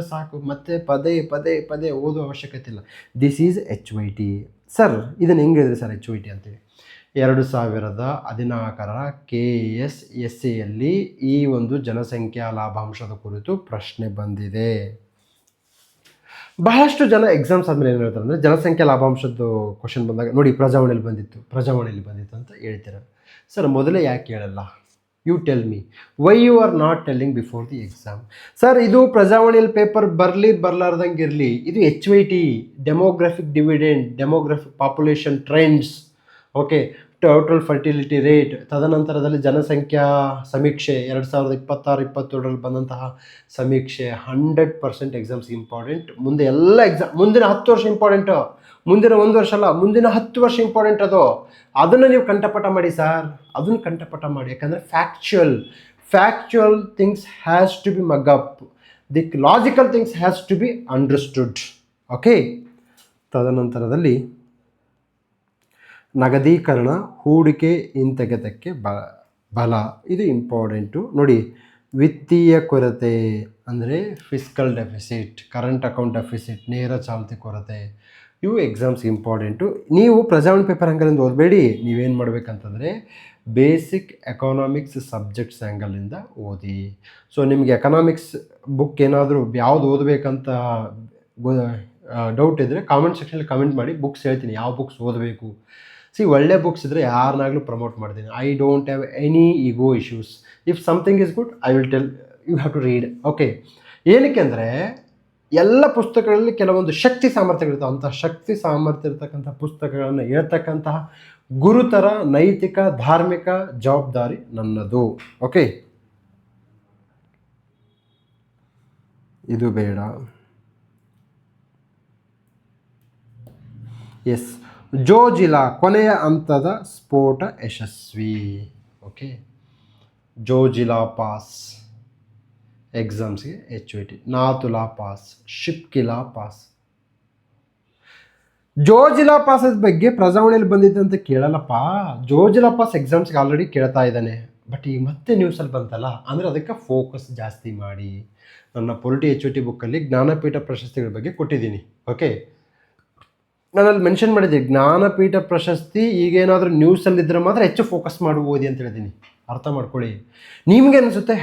ಸಾಕು, ಮತ್ತೆ ಪದೇ ಓದೋ ಅವಶ್ಯಕತೆ ಇಲ್ಲ. This is HOT. ಸರ್ ಇದನ್ನು ಹೆಂಗೆ ಹೇಳಿದ್ರೆ ಸರ್ HOT ಅಂತೇಳಿ? 2014 KSSAಯಲ್ಲಿ ಈ ಒಂದು ಜನಸಂಖ್ಯಾ ಲಾಭಾಂಶದ ಕುರಿತು ಪ್ರಶ್ನೆ ಬಂದಿದೆ. ಬಹಳಷ್ಟು ಜನ ಎಕ್ಸಾಮ್ಸ್ ಆದಮೇಲೆ ಏನು ಹೇಳ್ತಾರೆ ಅಂದರೆ ಜನಸಂಖ್ಯಾ ಲಾಭಾಂಶದ್ದು ಕ್ವಶನ್ ಬಂದಾಗ ನೋಡಿ ಪ್ರಜಾವಾಣಿಯಲ್ಲಿ ಬಂದಿತ್ತು ಅಂತ ಹೇಳ್ತಾರೆ. ಸರ್ ಮೊದಲೇ ಯಾಕೆ ಹೇಳಲ್ಲ? You tell me why you are not telling before the exam. Sir ಇದು ಪ್ರಜಾವಾಣಿಯಲ್ಲಿ ಪೇಪರ್ ಬರಲಾರ್ದಂಗೆ ಇರಲಿ, ಇದು HOT, demographic dividend, demographic population trends, okay, total fertility rate, ತದನಂತರದಲ್ಲಿ ಜನಸಂಖ್ಯಾ ಸಮೀಕ್ಷೆ 2026-27ರಲ್ಲಿ ಬಂದಂತಹ ಸಮೀಕ್ಷೆ 100% ಎಕ್ಸಾಮ್ಸ್ ಇಂಪಾರ್ಟೆಂಟ್. ಮುಂದೆ ಎಲ್ಲ ಎಕ್ಸಾಮ್, ಮುಂದಿನ 10 ವರ್ಷ ಇಂಪಾರ್ಟೆಂಟು, ಮುಂದಿನ 1 ವರ್ಷ ಅಲ್ಲ, ಮುಂದಿನ 10 ವರ್ಷ ಇಂಪಾರ್ಟೆಂಟ್. ಅದನ್ನು ನೀವು ಕಂಠಪಾಠ ಮಾಡಿ ಸರ್, ಅದನ್ನು ಕಂಠಪಾಠ ಮಾಡಿ. ಯಾಕಂದರೆ factual things has to be mug up, the logical things has to be understood. Okay, ತದನಂತರದಲ್ಲಿ ನಗದೀಕರಣ, ಹೂಡಿಕೆ ಹಿಂತೆಗೆತಕ್ಕೆ ಬಲ, ಇದು ಇಂಪಾರ್ಟೆಂಟು. ನೋಡಿ, ವಿತ್ತೀಯ ಕೊರತೆ ಅಂದರೆ fiscal deficit, current account deficit, ನೇರ ಚಾಲ್ತಿ ಕೊರತೆ, ಇವು ಎಕ್ಸಾಮ್ಸ್ ಇಂಪಾರ್ಟೆಂಟು. ನೀವು ಪ್ರಜಾವಾಣಿ ಪೇಪರ್ ಆ್ಯಂಗಲಿಂದ ಓದಬೇಡಿ. ನೀವೇನು ಮಾಡಬೇಕಂತಂದರೆ ಬೇಸಿಕ್ ಎಕನಾಮಿಕ್ಸ್ ಸಬ್ಜೆಕ್ಟ್ಸ್ ಆ್ಯಂಗಲಿಂದ ಓದಿ. ಸೊ ನಿಮಗೆ ಎಕನಾಮಿಕ್ಸ್ ಬುಕ್ ಏನಾದರೂ ಯಾವುದು ಓದಬೇಕಂತ ಡೌಟ್ ಇದ್ದರೆ ಕಾಮೆಂಟ್ ಸೆಕ್ಷನಲ್ಲಿ ಕಮೆಂಟ್ ಮಾಡಿ, ಬುಕ್ಸ್ ಹೇಳ್ತೀನಿ ಯಾವ ಬುಕ್ಸ್ ಓದಬೇಕು. ಒಳ್ಳೆ ಬುಕ್ಸ್ ಇದ್ದರೆ ಯಾರನ್ನಾಗಲೂ ಪ್ರಮೋಟ್ ಮಾಡ್ತೀನಿ. I don't have any ego issues. If something is good I will tell you have to read. Okay, ಏನಕ್ಕೆ ಅಂದರೆ ಎಲ್ಲ ಪುಸ್ತಕಗಳಲ್ಲಿ ಕೆಲವೊಂದು ಶಕ್ತಿ ಸಾಮರ್ಥ್ಯಗಳಿರ್ತವೆ. ಅಂತಹ ಶಕ್ತಿ ಸಾಮರ್ಥ್ಯ ಇರ್ತಕ್ಕಂಥ ಪುಸ್ತಕಗಳನ್ನು ಹೇಳ್ತಕ್ಕಂತಹ ಗುರುತರ ನೈತಿಕ ಧಾರ್ಮಿಕ ಜವಾಬ್ದಾರಿ ನನ್ನದು. ಓಕೆ, ಇದು ಬೇಡ. ಎಸ್, ಜೋಜಿಲಾ ಕೊನೆಯ ಹಂತದ ಸ್ಫೋಟ ಯಶಸ್ವಿ. ಓಕೆ, ಜೋಜಿಲಾ ಪಾಸ್ ಎಕ್ಸಾಮ್ಸ್ಗೆ HOT, Nathula pass, Shipkila pass. Zojila pass ಬಗ್ಗೆ ಪ್ರಜಾವಾಣಿಯಲ್ಲಿ ಬಂದಿದ್ದೆ ಅಂತ ಕೇಳಲ್ಲಪ್ಪ. ಜೋಜಿಲಾ ಪಾಸ್ ಎಕ್ಸಾಮ್ಸ್ಗೆ ಆಲ್ರೆಡಿ ಕೇಳ್ತಾ ಇದ್ದಾನೆ, ಬಟ್ ಈಗ ಮತ್ತೆ ನ್ಯೂಸಲ್ಲಿ ಬಂತಲ್ಲ, ಅಂದರೆ ಅದಕ್ಕೆ ಫೋಕಸ್ ಜಾಸ್ತಿ ಮಾಡಿ. ನನ್ನ ಪೊಲಿಟಿ HOT ಬುಕ್ಕಲ್ಲಿ ಜ್ಞಾನಪೀಠ ಪ್ರಶಸ್ತಿಗಳ ಬಗ್ಗೆ ಕೊಟ್ಟಿದ್ದೀನಿ. ಓಕೆ, ನಾನಲ್ಲಿ ಮೆನ್ಷನ್ ಮಾಡಿದ್ದೆ, ಜ್ಞಾನಪೀಠ ಪ್ರಶಸ್ತಿ ಈಗೇನಾದರೂ ನ್ಯೂಸಲ್ಲಿದ್ದರೆ ಮಾತ್ರ ಹೆಚ್ಚು ಫೋಕಸ್ ಮಾಡಿ ಓದಿ ಅಂತ ಹೇಳಿದ್ದೀನಿ. ಅರ್ಥ ಮಾಡ್ಕೊಳ್ಳಿ. ನಿಮಗೆ ಅನಿಸುತ್ತೆ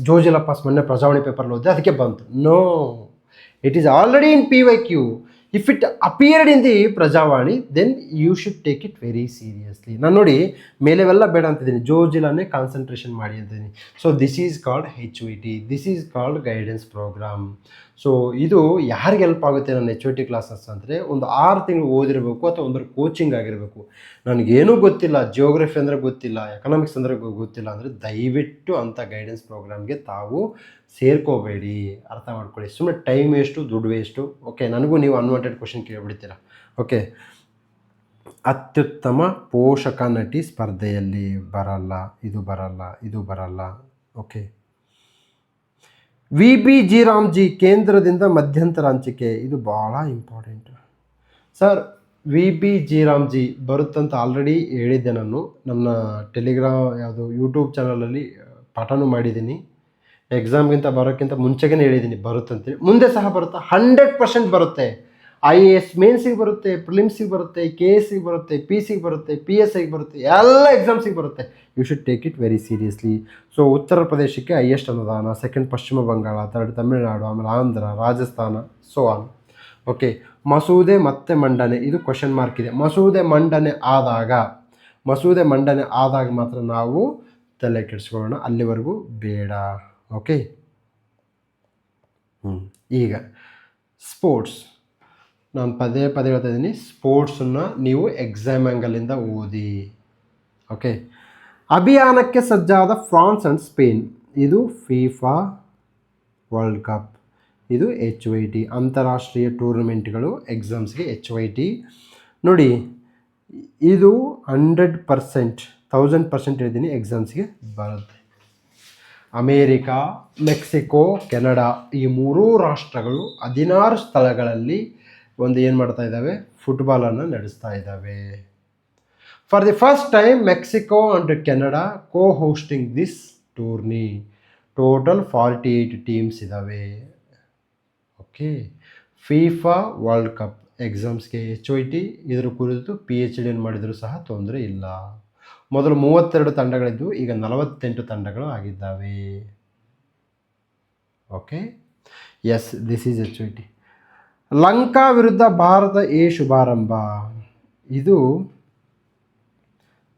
ಜೋಜಿಲಾ ಪಾಸ್ ಮೊನ್ನೆ ಪ್ರಜಾವಾಣಿ ಪೇಪರ್ಲ್ಲಿ ಓದಿದೆ ಅದಕ್ಕೆ ಬಂತು. No, it is already in PYQ. If it appeared in the Prajavani then you should take it very seriously. ನಾನು ನೋಡಿ ಮೇಲೆವೆಲ್ಲ ಬೇಡ ಅಂತಿದ್ದೀನಿ, ಜೋಜಿಲಾನೇ ಕಾನ್ಸಂಟ್ರೇಷನ್ ಮಾಡಿ ಅಂತಿದ್ದೀನಿ. So this is called HOT, this is called guidance programme. So ಇದು ಯಾರಿಗೆ ಹೆಲ್ಪ್ ಆಗುತ್ತೆ ನನ್ನ HOT ಕ್ಲಾಸಸ್ ಅಂದರೆ, ಒಂದು 6 ತಿಂಗಳು ಓದಿರಬೇಕು ಅಥವಾ ಒಂದರ ಕೋಚಿಂಗ್ ಆಗಿರಬೇಕು. ನನಗೇನೂ ಗೊತ್ತಿಲ್ಲ, ಜಿಯೋಗ್ರಫಿ ಅಂದರೆ ಗೊತ್ತಿಲ್ಲ, ಎಕನಾಮಿಕ್ಸ್ ಅಂದರೆ ಗೊತ್ತಿಲ್ಲ ಅಂದರೆ ದಯವಿಟ್ಟು ಅಂಥ ಗೈಡೆನ್ಸ್ ಪ್ರೋಗ್ರಾಮ್ಗೆ ತಾವು ಸೇರ್ಕೋಬೇಡಿ. ಅರ್ಥ ಮಾಡ್ಕೊಳ್ಳಿ. ಸುಮ್ಮನೆ ಟೈಮ್ ವೇಸ್ಟು, ದುಡ್ಡು ವೇಸ್ಟು. ಓಕೆ, ನನಗೂ ನೀವು ಅನ್ವಾಂಟೆಡ್ ಕ್ವಶನ್ ಕೇಳಿಬಿಡ್ತೀರ. ಓಕೆ, ಅತ್ಯುತ್ತಮ ಪೋಷಕ ನಟಿ ಸ್ಪರ್ಧೆಯಲ್ಲಿ ಬರಲ್ಲ, ಇದು ಬರಲ್ಲ, ಇದು ಬರಲ್ಲ. ಓಕೆ, VBG ರಾಮ್ಜಿ ಕೇಂದ್ರದಿಂದ ಮಧ್ಯಂತರ ಹಂಚಿಕೆ, ಇದು ಭಾಳ ಇಂಪಾರ್ಟೆಂಟ್ ಸರ್. VBG ರಾಮ್ಜಿ ಬರುತ್ತಂತ ಆಲ್ರೆಡಿ ಹೇಳಿದ್ದೆ ನಾನು. ನನ್ನ ಟೆಲಿಗ್ರಾಮ್ ಯಾವುದು ಯೂಟ್ಯೂಬ್ ಚಾನಲಲ್ಲಿ ಪಾಠನೂ ಮಾಡಿದ್ದೀನಿ. ಎಕ್ಸಾಮ್ಗಿಂತ ಬರೋಕ್ಕಿಂತ ಮುಂಚೆಗೇ ಹೇಳಿದ್ದೀನಿ ಬರುತ್ತಂತೇಳಿ. ಮುಂದೆ ಸಹ ಬರುತ್ತೆ, 100% ಬರುತ್ತೆ. IAS ಮೇನ್ಸಿಗೆ ಬರುತ್ತೆ, ಪ್ರಿಲಿಮ್ಸಿಗೆ ಬರುತ್ತೆ, KSಗೆ ಬರುತ್ತೆ, PCಗೆ ಬರುತ್ತೆ, PSIಗೆ ಬರುತ್ತೆ, ಎಲ್ಲ ಎಕ್ಸಾಮ್ಸಿಗೆ ಬರುತ್ತೆ. You should take it very seriously. So ಉತ್ತರ ಪ್ರದೇಶಕ್ಕೆ ಹೈಯೆಸ್ಟ್ ಅನುದಾನ, ಸೆಕೆಂಡ್ ಪಶ್ಚಿಮ ಬಂಗಾಳ, ಥರ್ಡ್ ತಮಿಳುನಾಡು, ಆಮೇಲೆ Andhra, Rajasthan, so on. Okay, ಮಸೂದೆ ಮತ್ತೆ ಮಂಡನೆ, ಇದು ಕ್ವಶನ್ ಮಾರ್ಕ್ ಇದೆ. ಮಸೂದೆ ಮಂಡನೆ ಆದಾಗ ಮಾತ್ರ ನಾವು ತಲೆ ಕೆಡಿಸ್ಕೊಳ್ಳೋಣ, ಅಲ್ಲಿವರೆಗೂ ಬೇಡ. ಓಕೆ, ಈಗ ಸ್ಪೋರ್ಟ್ಸ್, ನಾನು ಪದೇ ಹೇಳ್ತಾ ಇದ್ದೀನಿ, ಸ್ಪೋರ್ಟ್ಸನ್ನು ನೀವು ಎಕ್ಸಾಮ್ ಆ್ಯಂಗಲಿಂದ ಓದಿ. ಓಕೆ, ಅಭಿಯಾನಕ್ಕೆ ಸಜ್ಜಾದ ಫ್ರಾನ್ಸ್ ಆ್ಯಂಡ್ ಸ್ಪೇನ್, ಇದು FIFA ವರ್ಲ್ಡ್ ಕಪ್, ಇದು HOT ಅಂತಾರಾಷ್ಟ್ರೀಯ ಟೂರ್ನಮೆಂಟ್ಗಳು ಎಕ್ಸಾಮ್ಸ್ಗೆ HOT. ನೋಡಿ, ಇದು 100%, 1000% ಹೇಳ್ತೀನಿ ಎಕ್ಸಾಮ್ಸ್ಗೆ ಬರುತ್ತೆ. ಅಮೇರಿಕಾ, ಮೆಕ್ಸಿಕೋ, ಕೆನಡಾ ಈ 3 ರಾಷ್ಟ್ರಗಳು 16 ಸ್ಥಳಗಳಲ್ಲಿ ಏನು ಮಾಡ್ತಾ ಇದ್ದಾವೆ, ಫುಟ್ಬಾಲನ್ನು ನಡೆಸ್ತಾ ಇದ್ದಾವೆ. For the first time Mexico and Canada hosting this tourney. Total 48 teams ಇದ್ದಾವೆ. ಓಕೆ, FIFA ವರ್ಲ್ಡ್ ಕಪ್ ಎಕ್ಸಾಮ್ಸ್ಗೆ HOT, ಇದರ ಕುರಿತು PhD ಮಾಡಿದರೂ ಸಹ ತೊಂದರೆ ಇಲ್ಲ. ಮೊದಲು 32 ತಂಡಗಳಿದ್ದು ಈಗ 48 ತಂಡಗಳು ಆಗಿದ್ದಾವೆ. Okay, yes, this is HOT. Lanka ವಿರುದ್ಧ ಭಾರತ ಶುಭಾರಂಭ, ಇದು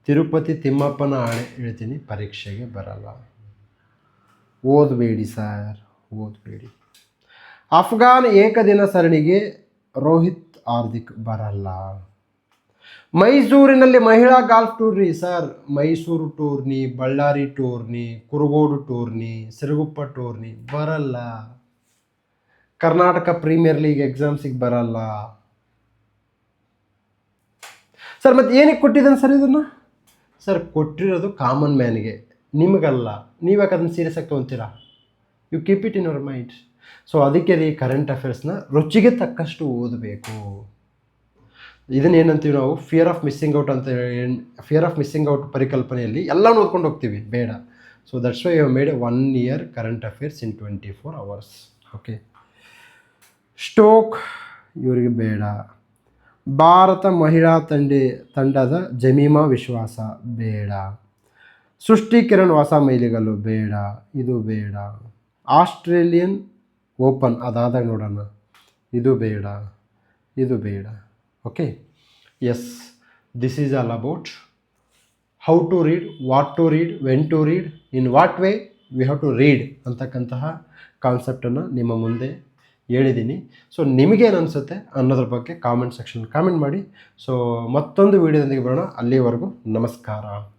ತಿರುಪತಿ ತಿಮ್ಮಪ್ಪನ ಆಣೆ ಹೇಳ್ತೀನಿ, ಪರೀಕ್ಷೆಗೆ ಬರಲ್ಲ. ಓದಬೇಡಿ ಸರ್, ಓದಬೇಡಿ. ಅಫ್ಘಾನ್ ಏಕದಿನ ಸರಣಿಗೆ ರೋಹಿತ್ ಹಾರ್ದಿಕ್ ಬರಲ್ಲ. ಮೈಸೂರಿನಲ್ಲಿ ಮಹಿಳಾ golf tourney sir, Mysuru tourney, Ballari tourney, Kurugodu tourney, Siruguppa tourney ಬರಲ್ಲ. ಕರ್ನಾಟಕ ಪ್ರೀಮಿಯರ್ ಲೀಗ್ ಎಕ್ಸಾಮ್ಸಿಗೆ ಬರಲ್ಲ ಸರ್. ಮತ್ತು ಏನಕ್ಕೆ ಕೊಟ್ಟಿದ್ದಾನೆ ಸರ್ ಇದನ್ನು? ಸರ್, ಕೊಟ್ಟಿರೋದು ಕಾಮನ್ ಮ್ಯಾನ್ಗೆ, ನಿಮಗಲ್ಲ. ನೀವ್ಯಾಕೆ ಅದನ್ನು ಸೀರಿಯಸ್ ಆಗಿ ತೊಗೊತೀರಾ? You keep it in your mind. So ಅದಕ್ಕೆ ರೀ ಕರೆಂಟ್ ಅಫೇರ್ಸ್ನ ರುಚಿಗೆ ತಕ್ಕಷ್ಟು ಓದಬೇಕು. ಇದನ್ನೇನಂತೀವಿ ನಾವು, ಫಿಯರ್ ಆಫ್ ಮಿಸ್ಸಿಂಗ್ ಔಟ್ ಪರಿಕಲ್ಪನೆಯಲ್ಲಿ ಎಲ್ಲ ಓದ್ಕೊಂಡು ಹೋಗ್ತೀವಿ, ಬೇಡ. So that's why you have made 1 year current affairs in 24 hours. Okay, ಸ್ಟೋಕ್ ಇವರಿಗೆ ಬೇಡ. ಭಾರತ ಮಹಿಳಾ ತಂಡದ ಜಮೀಮಾ ವಿಶ್ವಾಸ ಬೇಡ. ಸೃಷ್ಟಿ ಕಿರಣ್ ಹೊಸ ಮೈಲಿಗಲ್ಲು ಬೇಡ, ಇದು ಬೇಡ. ಆಸ್ಟ್ರೇಲಿಯನ್ ಓಪನ್ ಅದಾದಾಗ ನೋಡೋಣ, ಇದು ಬೇಡ, ಇದು ಬೇಡ. Okay, yes, this is all about how to read, what to read, when to read, in what way we have to read ಅಂತಕ್ಕಂತಹ ಕಾನ್ಸೆಪ್ಟನ್ನು ನಿಮ್ಮ ಮುಂದೆ ಹೇಳಿದ್ದೀನಿ. ಸೊ ನಿಮಗೇನು ಅನಿಸುತ್ತೆ ಅನ್ನೋದ್ರ ಬಗ್ಗೆ ಕಾಮೆಂಟ್ ಸೆಕ್ಷನ್ ಕಾಮೆಂಟ್ ಮಾಡಿ. ಸೊ ಮತ್ತೊಂದು ವೀಡಿಯೋದೊಂದಿಗೆ ಬರೋಣ. ಅಲ್ಲಿವರೆಗೂ ನಮಸ್ಕಾರ.